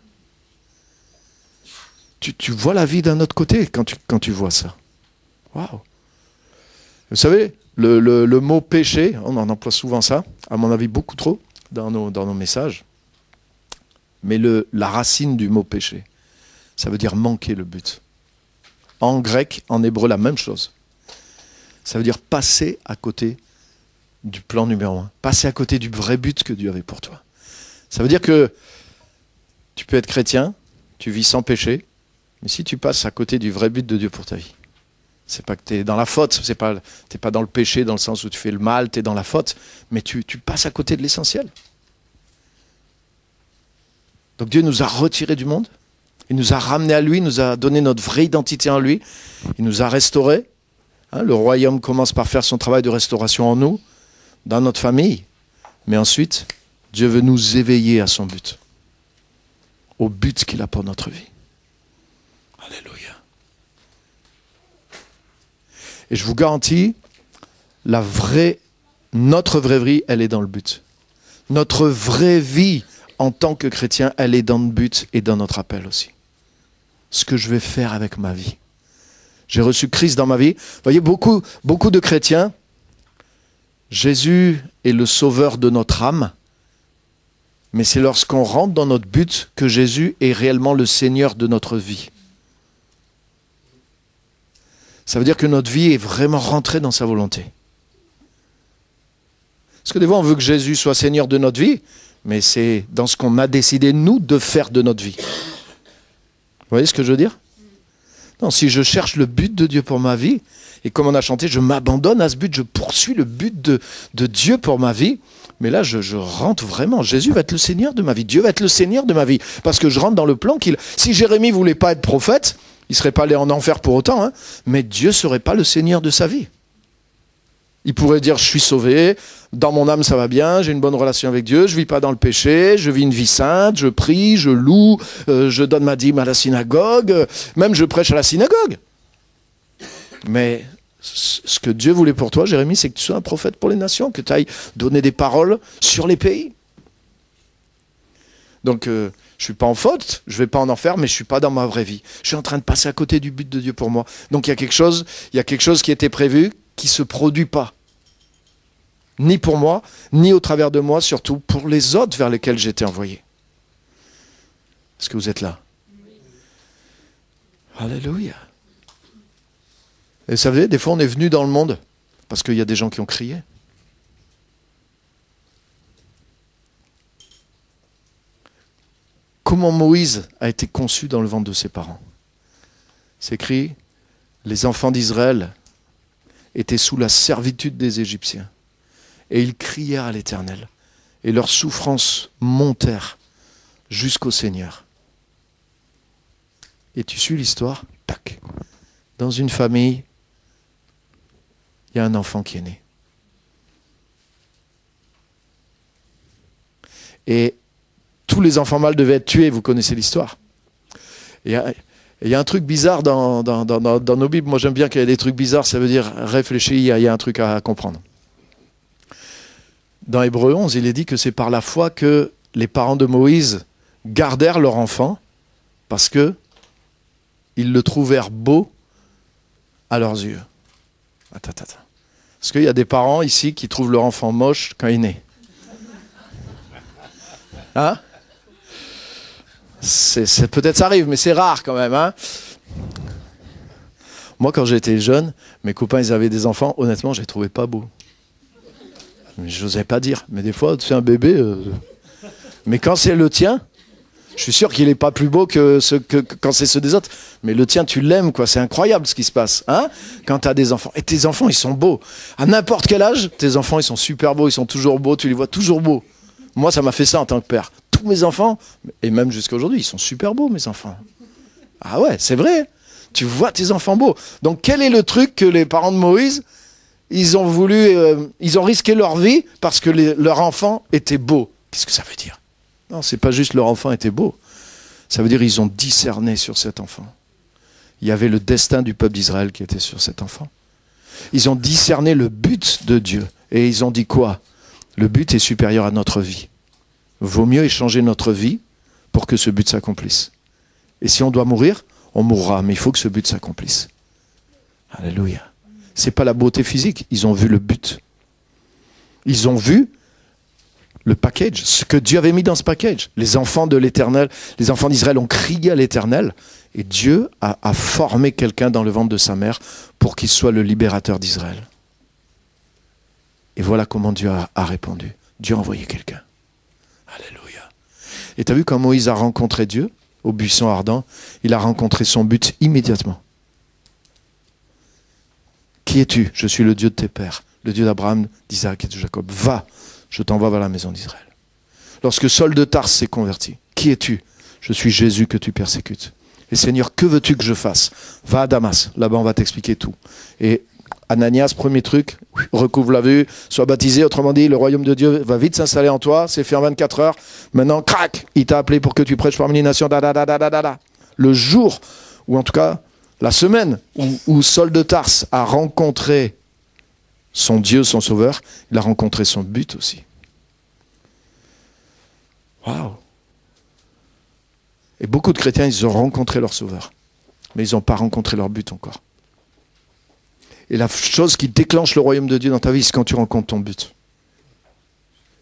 Tu vois la vie d'un autre côté quand tu vois ça. Waouh. Vous savez, le mot péché, on en emploie souvent ça, à mon avis beaucoup trop, dans nos messages. Mais la racine du mot péché, ça veut dire manquer le but. En grec, en hébreu, la même chose. Ça veut dire passer à côté du plan numéro 1. Passer à côté du vrai but que Dieu avait pour toi. Ça veut dire que tu peux être chrétien, tu vis sans péché, mais si tu passes à côté du vrai but de Dieu pour ta vie, c'est pas que tu es dans la faute, tu n'es pas dans le péché dans le sens où tu fais le mal, tu es dans la faute, mais tu passes à côté de l'essentiel. Donc Dieu nous a retirés du monde, il nous a ramenés à lui, il nous a donné notre vraie identité en lui, il nous a restaurés. Hein, le royaume commence par faire son travail de restauration en nous, dans notre famille, mais ensuite, Dieu veut nous éveiller à son but, au but qu'il a pour notre vie. Alléluia. Et je vous garantis, notre vraie vie, elle est dans le but. Notre vraie vie en tant que chrétien, elle est dans le but et dans notre appel aussi. Ce que je vais faire avec ma vie. J'ai reçu Christ dans ma vie. Vous voyez, beaucoup de chrétiens, Jésus est le sauveur de notre âme, mais c'est lorsqu'on rentre dans notre but que Jésus est réellement le Seigneur de notre vie. Ça veut dire que notre vie est vraiment rentrée dans sa volonté. Parce que des fois, on veut que Jésus soit Seigneur de notre vie, mais c'est dans ce qu'on a décidé, nous, de faire de notre vie. Vous voyez ce que je veux dire? Non, si je cherche le but de Dieu pour ma vie, et comme on a chanté, je m'abandonne à ce but, je poursuis le but de Dieu pour ma vie, mais là, je rentre vraiment. Jésus va être le Seigneur de ma vie. Dieu va être le Seigneur de ma vie. Parce que je rentre dans le plan qu'il... Si Jérémie ne voulait pas être prophète, il ne serait pas allé en enfer pour autant, hein, mais Dieu ne serait pas le Seigneur de sa vie. Il pourrait dire, je suis sauvé, dans mon âme ça va bien, j'ai une bonne relation avec Dieu, je ne vis pas dans le péché, je vis une vie sainte, je prie, je loue, je donne ma dîme à la synagogue, même je prêche à la synagogue. Mais ce que Dieu voulait pour toi, Jérémie, c'est que tu sois un prophète pour les nations, que tu ailles donner des paroles sur les pays. Donc, je ne suis pas en faute, je ne vais pas en enfer, mais je ne suis pas dans ma vraie vie. Je suis en train de passer à côté du but de Dieu pour moi. Donc, il y a quelque chose qui était prévu, qui ne se produit pas. Ni pour moi, ni au travers de moi, surtout pour les autres vers lesquels j'étais envoyé. Est-ce que vous êtes là? Alléluia. Et vous savez, des fois on est venu dans le monde parce qu'il y a des gens qui ont crié. Comment Moïse a été conçu dans le ventre de ses parents? C'est écrit, les enfants d'Israël étaient sous la servitude des Égyptiens. Et ils crièrent à l'Éternel. Et leurs souffrances montèrent jusqu'au Seigneur. Et tu suis l'histoire? Tac. Dans une famille, il y a un enfant qui est né. Et tous les enfants mâles devaient être tués, vous connaissez l'histoire. Et il y a un truc bizarre dans nos Bibles. Moi j'aime bien qu'il y ait des trucs bizarres, ça veut dire réfléchis, il y a un truc à comprendre. Dans Hébreux 11, il est dit que c'est par la foi que les parents de Moïse gardèrent leur enfant parce que ils le trouvèrent beau à leurs yeux. Attends. Est-ce qu'il y a des parents ici qui trouvent leur enfant moche quand il est né? Hein? Peut-être ça arrive, mais c'est rare quand même. Hein? Moi, quand j'étais jeune, mes copains, ils avaient des enfants. Honnêtement, je les trouvais pas beaux. Je n'osais pas dire. Mais des fois, c'est un bébé. Mais quand c'est le tien, je suis sûr qu'il n'est pas plus beau que quand c'est ceux des autres. Mais le tien, tu l'aimes, quoi. C'est incroyable ce qui se passe. Hein, quand tu as des enfants. Et tes enfants, ils sont beaux. À n'importe quel âge, tes enfants, ils sont super beaux. Ils sont toujours beaux. Tu les vois toujours beaux. Moi, ça m'a fait ça en tant que père. Tous mes enfants, et même jusqu'à aujourd'hui, ils sont super beaux, mes enfants. Ah ouais, c'est vrai. Tu vois tes enfants beaux. Donc, quel est le truc que les parents de Moïse, ils ont voulu, ils ont risqué leur vie parce que leur enfant était beau. Qu'est-ce que ça veut dire? Non, c'est pas juste leur enfant était beau. Ça veut dire qu'ils ont discerné sur cet enfant. Il y avait le destin du peuple d'Israël qui était sur cet enfant. Ils ont discerné le but de Dieu. Et ils ont dit quoi? Le but est supérieur à notre vie. Vaut mieux échanger notre vie pour que ce but s'accomplisse. Et si on doit mourir, on mourra, mais il faut que ce but s'accomplisse. Alléluia. C'est pas la beauté physique, ils ont vu le but. Ils ont vu le package, ce que Dieu avait mis dans ce package. Les enfants de l'Éternel, les enfants d'Israël ont crié à l'Éternel, et Dieu a formé quelqu'un dans le ventre de sa mère pour qu'il soit le libérateur d'Israël. Et voilà comment Dieu a répondu. Dieu a envoyé quelqu'un. Alléluia. Et tu as vu quand Moïse a rencontré Dieu au buisson ardent, il a rencontré son but immédiatement. Qui es-tu? Je suis le Dieu de tes pères, le Dieu d'Abraham, d'Isaac et de Jacob. Va, je t'envoie vers la maison d'Israël. Lorsque Saul de Tarse s'est converti, qui es-tu? Je suis Jésus que tu persécutes. Et Seigneur, que veux-tu que je fasse? Va à Damas, là-bas on va t'expliquer tout. Et Ananias, premier truc, recouvre la vue, sois baptisé, autrement dit, le royaume de Dieu va vite s'installer en toi, c'est fait en 24 heures. Maintenant, crac, il t'a appelé pour que tu prêches parmi les nations, Le jour, ou en tout cas, la semaine où Saul de Tarse a rencontré son Dieu, son Sauveur, il a rencontré son but aussi. Waouh! Et beaucoup de chrétiens, ils ont rencontré leur Sauveur, mais ils n'ont pas rencontré leur but encore. Et la chose qui déclenche le royaume de Dieu dans ta vie, c'est quand tu rencontres ton but.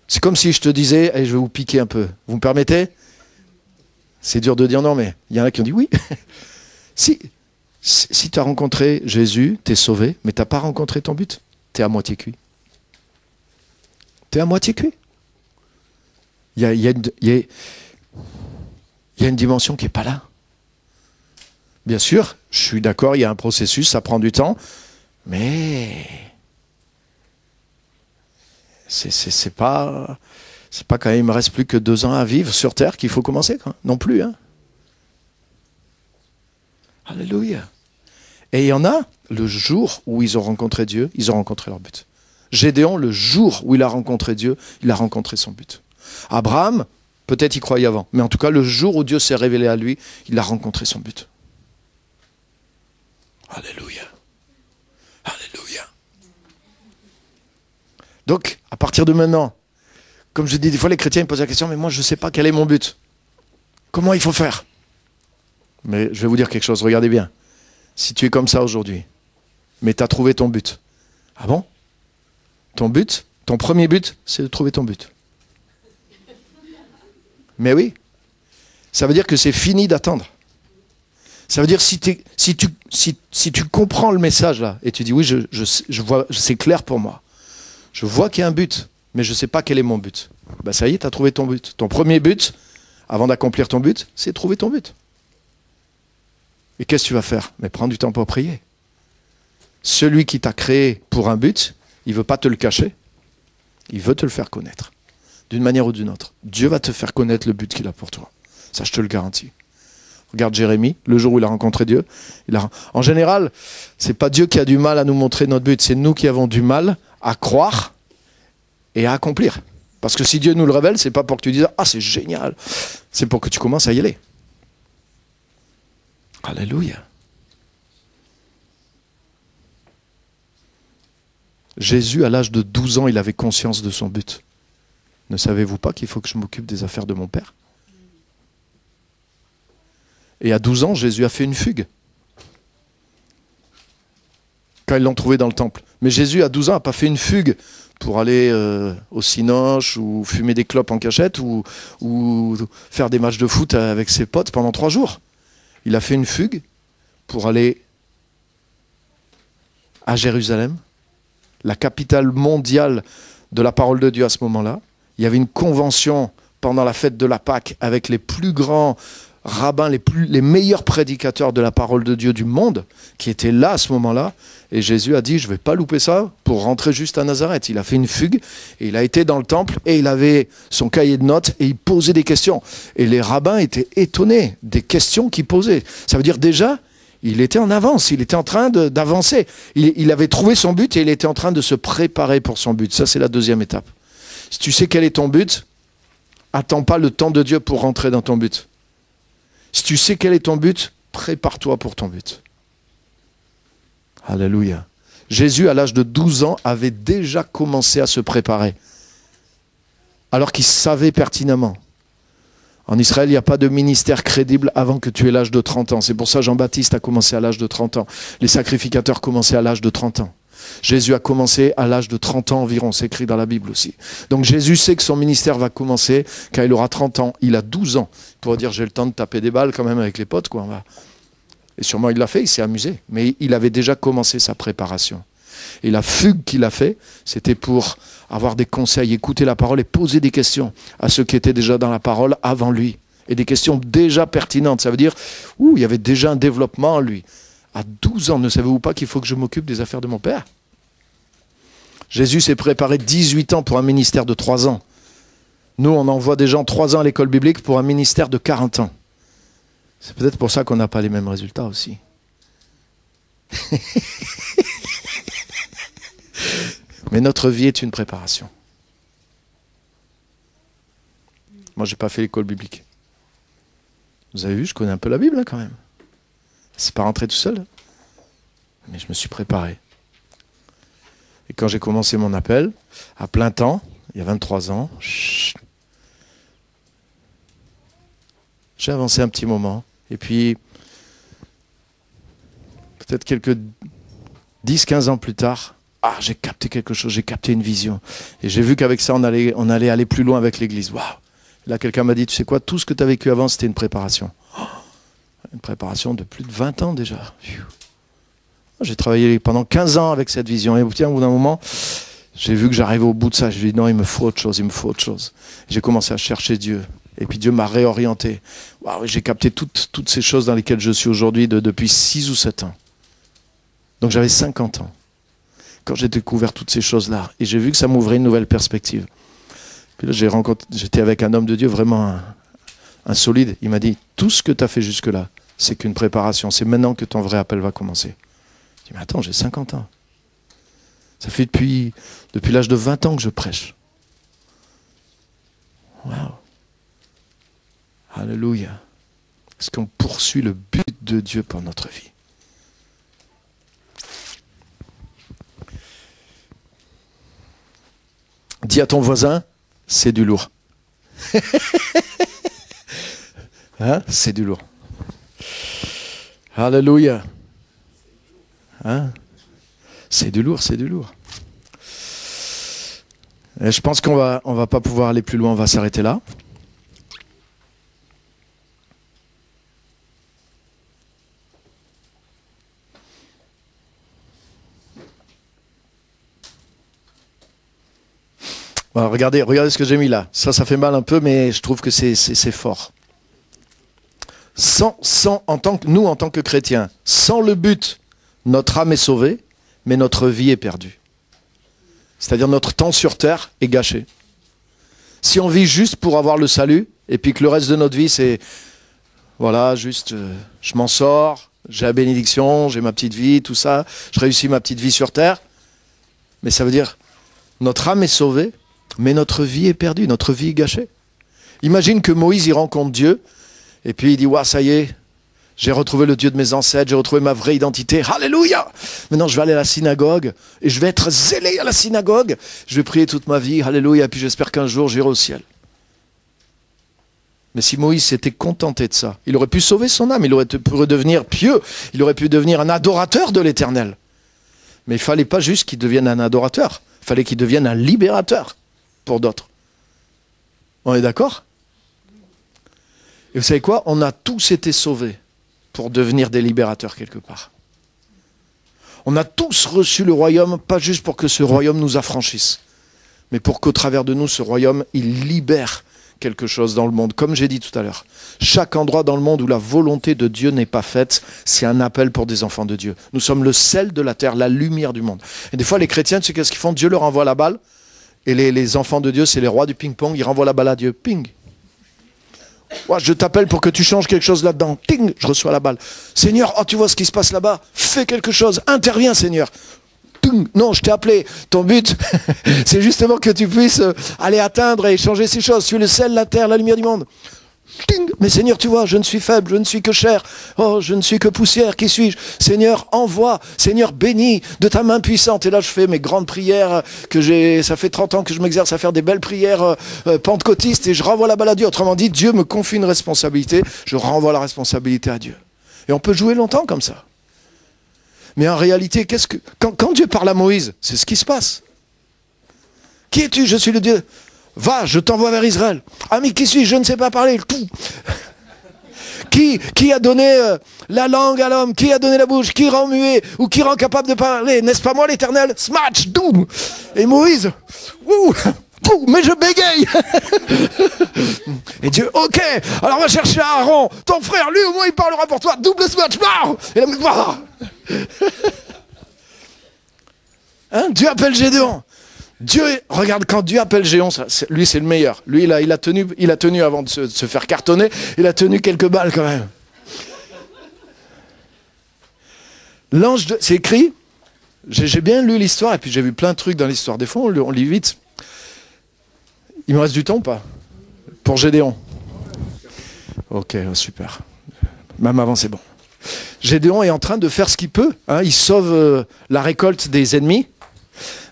C'est comme si je te disais, allez, je vais vous piquer un peu. Vous me permettez? C'est dur de dire non, mais il y en a qui ont dit oui. Si tu as rencontré Jésus, tu es sauvé, mais tu n'as pas rencontré ton but, tu es à moitié cuit. Tu es à moitié cuit. Il y a une dimension qui n'est pas là. Bien sûr, je suis d'accord, il y a un processus, ça prend du temps, mais c'est pas quand il me reste plus que 2 ans à vivre sur Terre qu'il faut commencer, quoi. Non plus. Hein. Alléluia. Et il y en a, le jour où ils ont rencontré Dieu, ils ont rencontré leur but. Gédéon, le jour où il a rencontré Dieu, il a rencontré son but. Abraham, peut-être il croyait avant, mais en tout cas, le jour où Dieu s'est révélé à lui, il a rencontré son but. Alléluia. Alléluia. Donc, à partir de maintenant, comme je dis, des fois les chrétiens me posent la question, mais moi je ne sais pas quel est mon but. Comment il faut faire? Mais je vais vous dire quelque chose, regardez bien. Si tu es comme ça aujourd'hui, mais tu as trouvé ton but. Ah bon? Ton but, ton premier but, c'est de trouver ton but. Mais oui, ça veut dire que c'est fini d'attendre. Ça veut dire si tu comprends le message là, et tu dis oui, je vois, c'est clair pour moi. Je vois qu'il y a un but, mais je ne sais pas quel est mon but. Ben ça y est, tu as trouvé ton but. Ton premier but, avant d'accomplir ton but, c'est trouver ton but. Et qu'est-ce que tu vas faire? Mais prends du temps pour prier. Celui qui t'a créé pour un but, il ne veut pas te le cacher. Il veut te le faire connaître. D'une manière ou d'une autre. Dieu va te faire connaître le but qu'il a pour toi. Ça, je te le garantis. Regarde Jérémie, le jour où il a rencontré Dieu. En général, ce n'est pas Dieu qui a du mal à nous montrer notre but. C'est nous qui avons du mal à croire et à accomplir. Parce que si Dieu nous le révèle, ce n'est pas pour que tu dises « Ah, c'est génial !» C'est pour que tu commences à y aller. Alléluia. Jésus, à l'âge de 12 ans, il avait conscience de son but. Ne savez-vous pas qu'il faut que je m'occupe des affaires de mon Père? Et à 12 ans, Jésus a fait une fugue. Quand ils l'ont trouvé dans le temple. Mais Jésus, à 12 ans, n'a pas fait une fugue pour aller au cinoche ou fumer des clopes en cachette ou faire des matchs de foot avec ses potes pendant 3 jours. Il a fait une fugue pour aller à Jérusalem, la capitale mondiale de la parole de Dieu à ce moment-là. Il y avait une convention pendant la fête de la Pâque avec les plus grands rabbins, les meilleurs prédicateurs de la parole de Dieu du monde, qui étaient là à ce moment-là. Et Jésus a dit, je ne vais pas louper ça pour rentrer juste à Nazareth. Il a fait une fugue, et il a été dans le temple, et il avait son cahier de notes, et il posait des questions. Et les rabbins étaient étonnés des questions qu'il posait. Ça veut dire déjà, il était en avance, il était en train d'avancer. Il avait trouvé son but, et il était en train de se préparer pour son but. Ça, c'est la deuxième étape. Si tu sais quel est ton but, attends pas le temps de Dieu pour rentrer dans ton but. Si tu sais quel est ton but, prépare-toi pour ton but. Alléluia. Jésus, à l'âge de 12 ans, avait déjà commencé à se préparer. Alors qu'il savait pertinemment. En Israël, il n'y a pas de ministère crédible avant que tu aies l'âge de 30 ans. C'est pour ça que Jean-Baptiste a commencé à l'âge de 30 ans. Les sacrificateurs commençaient à l'âge de 30 ans. Jésus a commencé à l'âge de 30 ans environ, c'est écrit dans la Bible aussi. Donc Jésus sait que son ministère va commencer quand il aura 30 ans. Il a 12 ans. Il pourrait dire, j'ai le temps de taper des balles quand même avec les potes, quoi. Et sûrement il l'a fait, il s'est amusé. Mais il avait déjà commencé sa préparation. Et la fugue qu'il a fait, c'était pour avoir des conseils, écouter la parole et poser des questions à ceux qui étaient déjà dans la parole avant lui. Et des questions déjà pertinentes. Ça veut dire, il y avait déjà un développement en lui. À 12 ans, ne savez-vous pas qu'il faut que je m'occupe des affaires de mon père? Jésus s'est préparé 18 ans pour un ministère de 3 ans. Nous, on envoie des gens 3 ans à l'école biblique pour un ministère de 40 ans. C'est peut-être pour ça qu'on n'a pas les mêmes résultats aussi. Mais notre vie est une préparation. Moi, je n'ai pas fait l'école biblique. Vous avez vu, je connais un peu la Bible quand même. C'est pas rentré tout seul. Mais je me suis préparé. Et quand j'ai commencé mon appel, à plein temps, il y a 23 ans, j'ai avancé un petit moment. Et puis, peut-être quelques 10-15 ans plus tard, j'ai capté quelque chose, j'ai capté une vision. Et j'ai vu qu'avec ça, on allait aller plus loin avec l'Église. Waouh! Là, quelqu'un m'a dit, tu sais quoi, tout ce que tu as vécu avant, c'était une préparation. Une préparation de plus de 20 ans déjà. J'ai travaillé pendant 15 ans avec cette vision. Et tiens, au bout d'un moment, j'ai vu que j'arrivais au bout de ça. Je lui ai dit, non, il me faut autre chose, il me faut autre chose. J'ai commencé à chercher Dieu. Et puis Dieu m'a réorienté. Waouh, j'ai capté toutes ces choses dans lesquelles je suis aujourd'hui depuis 6 ou 7 ans. Donc j'avais 50 ans quand j'ai découvert toutes ces choses-là. Et j'ai vu que ça m'ouvrait une nouvelle perspective. Puis là, j'étais avec un homme de Dieu vraiment un solide. Il m'a dit, tout ce que tu as fait jusque-là, c'est qu'une préparation. C'est maintenant que ton vrai appel va commencer. Je dis, mais attends, j'ai 50 ans. Ça fait depuis l'âge de 20 ans que je prêche. Waouh. Alléluia. Est-ce qu'on poursuit le but de Dieu pour notre vie? Dis à ton voisin, c'est du lourd. Hein? C'est du lourd. Alléluia. Hein? C'est du lourd, c'est du lourd. Et je pense qu'on va pas pouvoir aller plus loin, on va s'arrêter là. Voilà, regardez ce que j'ai mis là. Ça fait mal un peu, mais je trouve que c'est fort. Nous, en tant que chrétiens, sans le but, notre âme est sauvée, mais notre vie est perdue. C'est-à-dire notre temps sur terre est gâché. Si on vit juste pour avoir le salut, et puis que le reste de notre vie, c'est, voilà, juste, je m'en sors, j'ai la bénédiction, j'ai ma petite vie, tout ça, je réussis ma petite vie sur terre, mais ça veut dire, notre âme est sauvée, mais notre vie est perdue, notre vie est gâchée. Imagine que Moïse, il rencontre Dieu, et puis il dit, ouais, ça y est, j'ai retrouvé le Dieu de mes ancêtres, j'ai retrouvé ma vraie identité. Alléluia! Maintenant, je vais aller à la synagogue et je vais être zélé à la synagogue. Je vais prier toute ma vie. Alléluia! Et puis j'espère qu'un jour, j'irai au ciel. Mais si Moïse s'était contenté de ça, il aurait pu sauver son âme, il aurait pu devenir pieux, il aurait pu devenir un adorateur de l'Éternel. Mais il ne fallait pas juste qu'il devienne un adorateur, il fallait qu'il devienne un libérateur pour d'autres. On est d'accord? Et vous savez quoi? On a tous été sauvés pour devenir des libérateurs quelque part. On a tous reçu le royaume, pas juste pour que ce royaume nous affranchisse, mais pour qu'au travers de nous, ce royaume, il libère quelque chose dans le monde. Comme j'ai dit tout à l'heure, chaque endroit dans le monde où la volonté de Dieu n'est pas faite, c'est un appel pour des enfants de Dieu. Nous sommes le sel de la terre, la lumière du monde. Et des fois, les chrétiens, tu sais qu'est-ce qu'ils font? Dieu leur envoie la balle. Et les enfants de Dieu, c'est les rois du ping-pong. Ils renvoient la balle à Dieu. Ping. Ouais, je t'appelle pour que tu changes quelque chose là-dedans. Ping, je reçois la balle. Seigneur, oh, tu vois ce qui se passe là-bas? Fais quelque chose. Interviens, Seigneur. Ping. Non, je t'ai appelé. Ton but, c'est justement que tu puisses aller atteindre et changer ces choses. Tu es le sel, la terre, la lumière du monde. Ting. Mais Seigneur, tu vois, je ne suis faible, je ne suis que chair. Oh, je ne suis que poussière, qui suis-je? Seigneur, envoie. Seigneur, bénis de ta main puissante. Et là, je fais mes grandes prières ça fait 30 ans que je m'exerce à faire des belles prières pentecôtistes et je renvoie la balle à Dieu. Autrement dit, Dieu me confie une responsabilité, je renvoie la responsabilité à Dieu. Et on peut jouer longtemps comme ça. Mais en réalité, quand Dieu parle à Moïse, c'est ce qui se passe. Qui es-tu? Je suis le Dieu. Va, je t'envoie vers Israël. Ah mais qui suis-je? Je ne sais pas parler. Qui a donné la langue à l'homme? Qui a donné la bouche? Qui rend muet? Ou qui rend capable de parler? N'est-ce pas moi l'Éternel? Smash, doum. Et Moïse, mais je bégaye. Et Dieu, ok, alors on va chercher Aaron, ton frère, lui au moins il parlera pour toi. Double smash, et là, hein, Dieu appelle Gédéon. Regarde, quand Dieu appelle Gédéon, lui c'est le meilleur. Lui il a tenu avant de se faire cartonner, il a tenu quelques balles quand même. C'est écrit, j'ai bien lu l'histoire et puis j'ai vu plein de trucs dans l'histoire. Des fois on lit vite. Il me reste du temps ou pas? Pour Gédéon. Ok, super. Même avant c'est bon. Gédéon est en train de faire ce qu'il peut. Hein, il sauve la récolte des ennemis.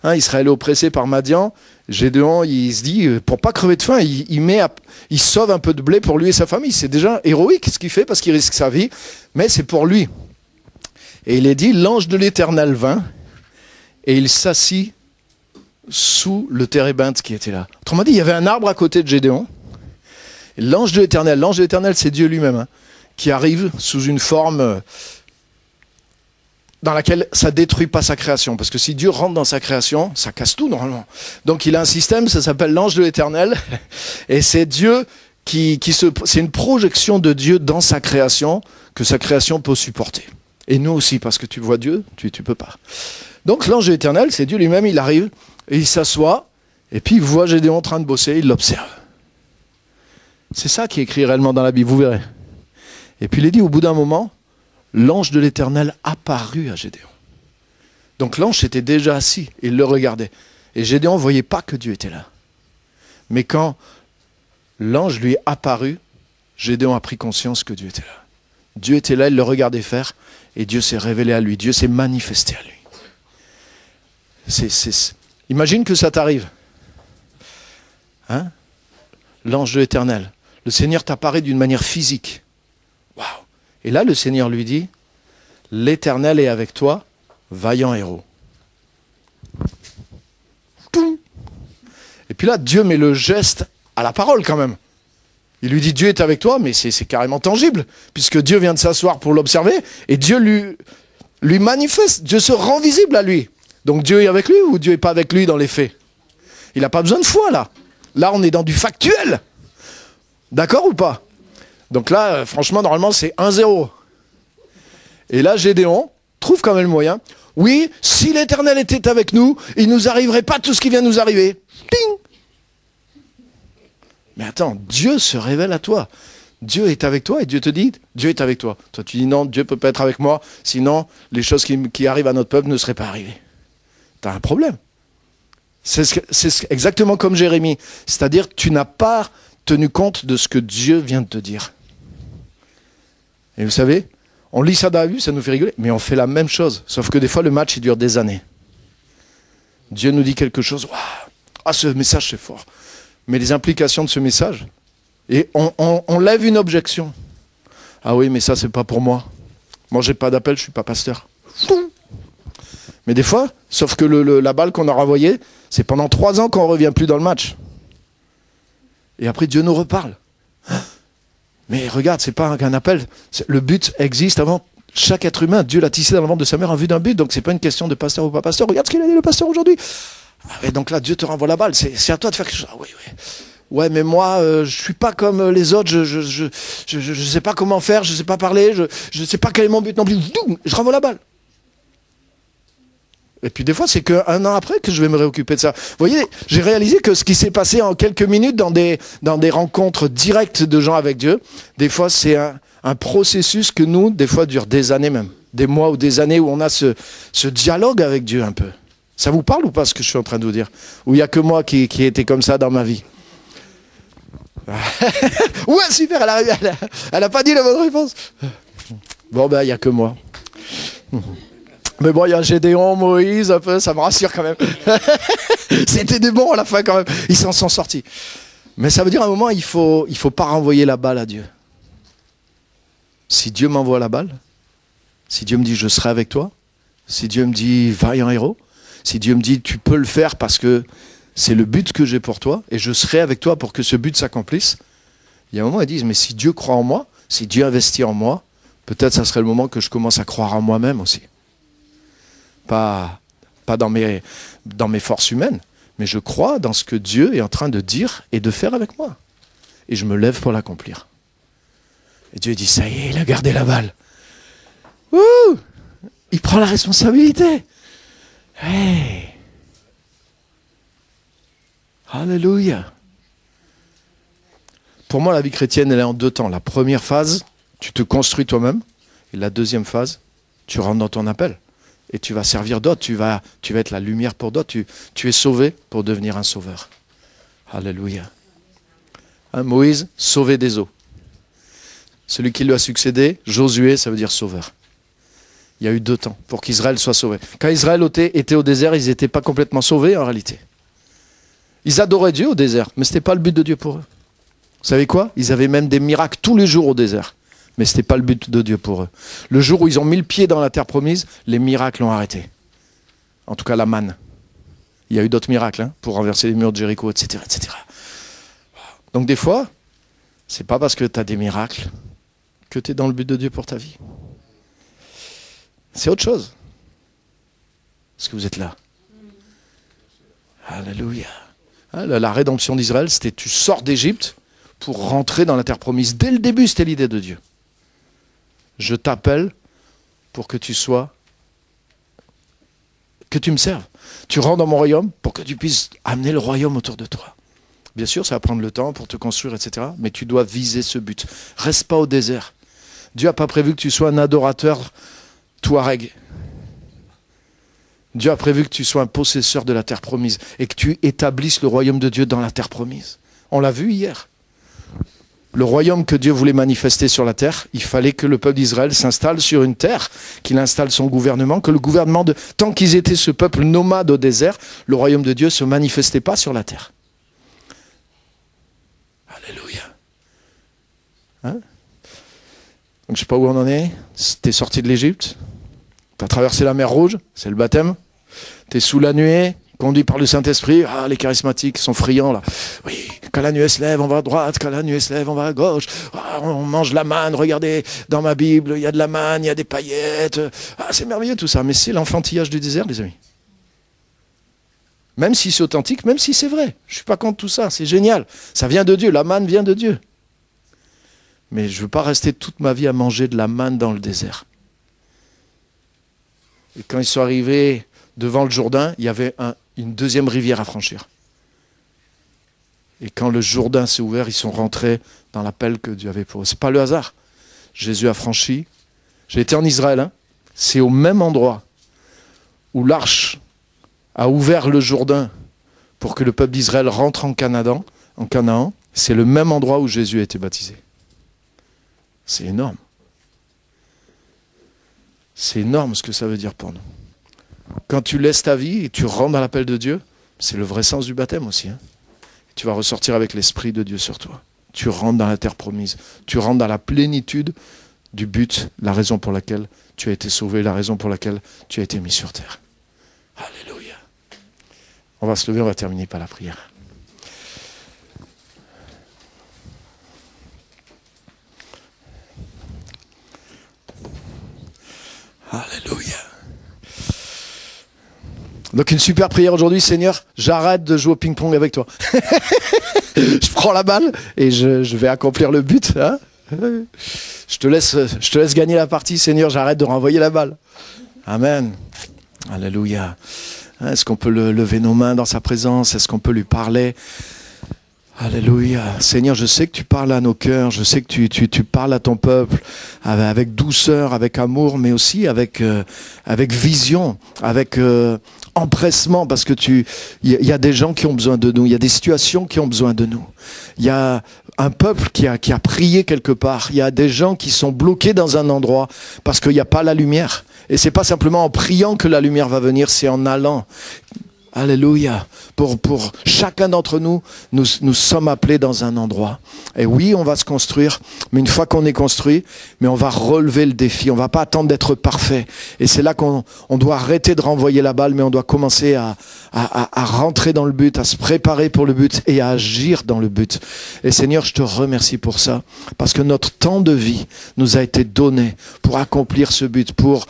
Hein, Israël est oppressé par Madian. Gédéon, il se dit, pour pas crever de faim, il sauve un peu de blé pour lui et sa famille. C'est déjà héroïque ce qu'il fait parce qu'il risque sa vie, mais c'est pour lui. Et il est dit, l'ange de l'Éternel vint et il s'assit sous le térébinthe qui était là. Autrement dit, il y avait un arbre à côté de Gédéon. L'ange de l'Éternel, c'est Dieu lui-même, hein, qui arrive sous une forme dans laquelle ça ne détruit pas sa création. Parce que si Dieu rentre dans sa création, ça casse tout normalement. Donc il a un système, ça s'appelle l'ange de l'Éternel. Et c'est Dieu c'est une projection de Dieu dans sa création que sa création peut supporter. Et nous aussi, parce que tu vois Dieu, tu peux pas. Donc l'ange de l'Éternel, c'est Dieu lui-même, il arrive, et il s'assoit, et puis il voit Gédéon en train de bosser, il l'observe. C'est ça qui est écrit réellement dans la Bible, vous verrez. Et puis il est dit, au bout d'un moment, l'ange de l'Éternel apparut à Gédéon. Donc l'ange était déjà assis, il le regardait. Et Gédéon ne voyait pas que Dieu était là. Mais quand l'ange lui est apparu, Gédéon a pris conscience que Dieu était là. Dieu était là, il le regardait faire, et Dieu s'est révélé à lui, Dieu s'est manifesté à lui. Imagine que ça t'arrive. Hein? L'ange de l'Éternel. Le Seigneur t'apparaît d'une manière physique. Waouh! Et là, le Seigneur lui dit, l'Éternel est avec toi, vaillant héros. Et puis là, Dieu met le geste à la parole quand même. Il lui dit, Dieu est avec toi, mais c'est carrément tangible, puisque Dieu vient de s'asseoir pour l'observer, et Dieu lui manifeste, Dieu se rend visible à lui. Donc Dieu est avec lui ou Dieu n'est pas avec lui dans les faits? Il n'a pas besoin de foi là. Là, on est dans du factuel. D'accord ou pas? Donc là, franchement, normalement, c'est 1-0. Et là, Gédéon trouve quand même le moyen. Oui, si l'Éternel était avec nous, il ne nous arriverait pas tout ce qui vient de nous arriver. Ting! Mais attends, Dieu se révèle à toi. Dieu est avec toi et Dieu te dit, Dieu est avec toi. Toi, tu dis non, Dieu ne peut pas être avec moi, sinon les choses qui arrivent à notre peuple ne seraient pas arrivées. Tu as un problème. C'est exactement comme Jérémie. C'est-à-dire que tu n'as pas tenu compte de ce que Dieu vient de te dire. Et vous savez, on lit ça dans la Bible, ça nous fait rigoler, mais on fait la même chose. Sauf que des fois, le match, il dure des années. Dieu nous dit quelque chose, waouh, ah, ce message, c'est fort. Mais les implications de ce message, et on lève une objection. Ah oui, mais ça, c'est pas pour moi. Moi, j'ai pas d'appel, je suis pas pasteur. Mais des fois, sauf que la balle qu'on a renvoyée, c'est pendant 3 ans qu'on ne revient plus dans le match. Et après, Dieu nous reparle. Mais regarde, c'est pas un appel. Le but existe avant chaque être humain. Dieu l'a tissé dans le ventre de sa mère en vue d'un but. Donc, c'est pas une question de pasteur ou pas pasteur. Regarde ce qu'il a dit le pasteur aujourd'hui. Et donc là, Dieu te renvoie la balle. C'est à toi de faire quelque chose. Ah oui, oui. Ouais, mais moi, je suis pas comme les autres, je sais pas comment faire, je sais pas parler, je sais pas quel est mon but non plus. Je renvoie la balle. Et puis des fois, c'est qu'un an après que je vais me réoccuper de ça. Vous voyez, j'ai réalisé que ce qui s'est passé en quelques minutes dans des rencontres directes de gens avec Dieu, des fois, c'est un processus que nous, des fois, dure des années même. Des mois ou des années où on a ce dialogue avec Dieu un peu. Ça vous parle ou pas ce que je suis en train de vous dire? Ou il n'y a que moi qui ai été comme ça dans ma vie? Ouais, super, elle a pas dit la bonne réponse. Bon, ben, il n'y a que moi. Mais bon, il y a Gédéon, Moïse, un peu, ça me rassure quand même. C'était des bons à la fin quand même. Ils s'en sont sortis. Mais ça veut dire à un moment, il faut pas renvoyer la balle à Dieu. Si Dieu m'envoie la balle, si Dieu me dit je serai avec toi, si Dieu me dit vaillant héros, si Dieu me dit tu peux le faire parce que c'est le but que j'ai pour toi et je serai avec toi pour que ce but s'accomplisse, il y a un moment ils disent mais si Dieu croit en moi, si Dieu investit en moi, peut-être ça serait le moment que je commence à croire en moi-même aussi. Pas dans mes forces humaines, mais je crois dans ce que Dieu est en train de dire et de faire avec moi. Et je me lève pour l'accomplir. Et Dieu dit, ça y est, il a gardé la balle. Ouh, il prend la responsabilité. Hey. Alléluia. Pour moi, la vie chrétienne, elle est en deux temps. La première phase, tu te construis toi-même. Et la deuxième phase, tu rentres dans ton appel. Et tu vas servir d'autres. Tu vas être la lumière pour d'autres. Tu es sauvé pour devenir un sauveur. Alléluia. Hein, Moïse, sauvé des eaux. Celui qui lui a succédé, Josué, ça veut dire sauveur. Il y a eu deux temps pour qu'Israël soit sauvé. Quand Israël était au désert, ils n'étaient pas complètement sauvés en réalité. Ils adoraient Dieu au désert, mais ce n'était pas le but de Dieu pour eux. Vous savez quoi? Ils avaient même des miracles tous les jours au désert, mais ce n'était pas le but de Dieu pour eux. Le jour où ils ont mis le pied dans la terre promise, les miracles ont arrêté. En tout cas, la manne. Il y a eu d'autres miracles pour renverser les murs de Jéricho, etc., etc. Donc des fois, ce n'est pas parce que tu as des miracles que tu es dans le but de Dieu pour ta vie. C'est autre chose. Est-ce que vous êtes là? Alléluia. La rédemption d'Israël, c'était tu sors d'Égypte pour rentrer dans la terre promise. Dès le début, c'était l'idée de Dieu. Je t'appelle pour que tu me serves. Tu rentres dans mon royaume pour que tu puisses amener le royaume autour de toi. Bien sûr, ça va prendre le temps pour te construire, etc. Mais tu dois viser ce but. Reste pas au désert. Dieu n'a pas prévu que tu sois un adorateur touareg. Dieu a prévu que tu sois un possesseur de la terre promise et que tu établisses le royaume de Dieu dans la terre promise. On l'a vu hier. Le royaume que Dieu voulait manifester sur la terre, il fallait que le peuple d'Israël s'installe sur une terre, qu'il installe son gouvernement, que le gouvernement tant qu'ils étaient ce peuple nomade au désert, le royaume de Dieu ne se manifestait pas sur la terre. Alléluia. Hein? Donc, je ne sais pas où on en est. Tu es sorti de l'Égypte. Tu as traversé la mer Rouge. C'est le baptême. Tu es sous la nuée, conduit par le Saint-Esprit. Ah, les charismatiques sont friands là. Oui, quand la nuée se lève, on va à droite. Quand la nuée se lève, on va à gauche. Ah, on mange la manne. Regardez, dans ma Bible, il y a de la manne, il y a des paillettes. Ah, c'est merveilleux tout ça. Mais c'est l'enfantillage du désert, les amis. Même si c'est authentique, même si c'est vrai. Je ne suis pas contre tout ça. C'est génial. Ça vient de Dieu. La manne vient de Dieu. Mais je ne veux pas rester toute ma vie à manger de la manne dans le désert. Et quand ils sont arrivés devant le Jourdain, il y avait une deuxième rivière à franchir. Et quand le Jourdain s'est ouvert, ils sont rentrés dans l'appel que Dieu avait pour eux. Ce n'est pas le hasard. Jésus a franchi. J'ai été en Israël. C'est au même endroit où l'arche a ouvert le Jourdain pour que le peuple d'Israël rentre en Canaan. C'est le même endroit où Jésus a été baptisé. C'est énorme. C'est énorme ce que ça veut dire pour nous. Quand tu laisses ta vie et tu rentres dans l'appel de Dieu, c'est le vrai sens du baptême aussi. Tu vas ressortir avec l'Esprit de Dieu sur toi. Tu rentres dans la terre promise. Tu rentres dans la plénitude du but, la raison pour laquelle tu as été sauvé, la raison pour laquelle tu as été mis sur terre. Alléluia. On va se lever, on va terminer par la prière. Alléluia. Donc une super prière aujourd'hui, Seigneur, j'arrête de jouer au ping-pong avec toi. Je prends la balle et je vais accomplir le but. Hein, je te laisse gagner la partie, Seigneur, j'arrête de renvoyer la balle. Amen. Alléluia. Est-ce qu'on peut lever nos mains dans sa présence? Est-ce qu'on peut lui parler? Alléluia. Seigneur, je sais que tu parles à nos cœurs, je sais que tu parles à ton peuple avec douceur, avec amour, mais aussi avec vision, avec empressement, parce que il y a des gens qui ont besoin de nous, il y a des situations qui ont besoin de nous. Il y a un peuple qui a prié quelque part, il y a des gens qui sont bloqués dans un endroit parce qu'il n'y a pas la lumière. Et c'est pas simplement en priant que la lumière va venir, c'est en allant. Alléluia. Pour chacun d'entre nous, nous sommes appelés dans un endroit. Et oui, on va se construire, mais une fois qu'on est construit, mais on va relever le défi. On va pas attendre d'être parfait. Et c'est là qu'on doit arrêter de renvoyer la balle, mais on doit commencer à rentrer dans le but, à se préparer pour le but et à agir dans le but. Et Seigneur, je te remercie pour ça, parce que notre temps de vie nous a été donné pour accomplir ce but, pour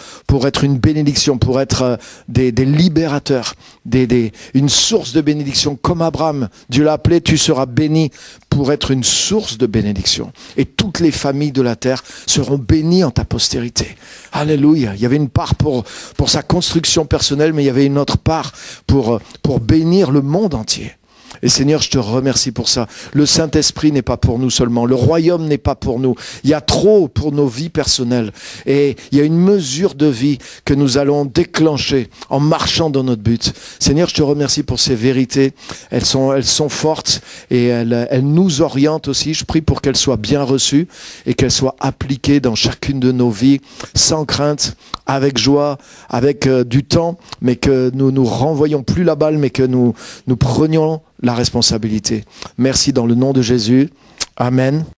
être une bénédiction, pour être des libérateurs, une source de bénédiction. Comme Abraham, Dieu l'a appelé, tu seras béni, pour être une source de bénédiction. Et toutes les familles de la terre seront bénies en ta postérité. Alléluia. Il y avait une part pour sa construction personnelle, mais il y avait une autre part pour bénir le monde entier. Et Seigneur, je te remercie pour ça. Le Saint-Esprit n'est pas pour nous seulement. Le royaume n'est pas pour nous. Il y a trop pour nos vies personnelles. Et il y a une mesure de vie que nous allons déclencher en marchant dans notre but. Seigneur, je te remercie pour ces vérités. Elles sont fortes et elles nous orientent aussi. Je prie pour qu'elles soient bien reçues et qu'elles soient appliquées dans chacune de nos vies, sans crainte, avec joie, avec du temps, mais que nous renvoyons plus la balle, mais que nous prenions la responsabilité. Merci dans le nom de Jésus. Amen.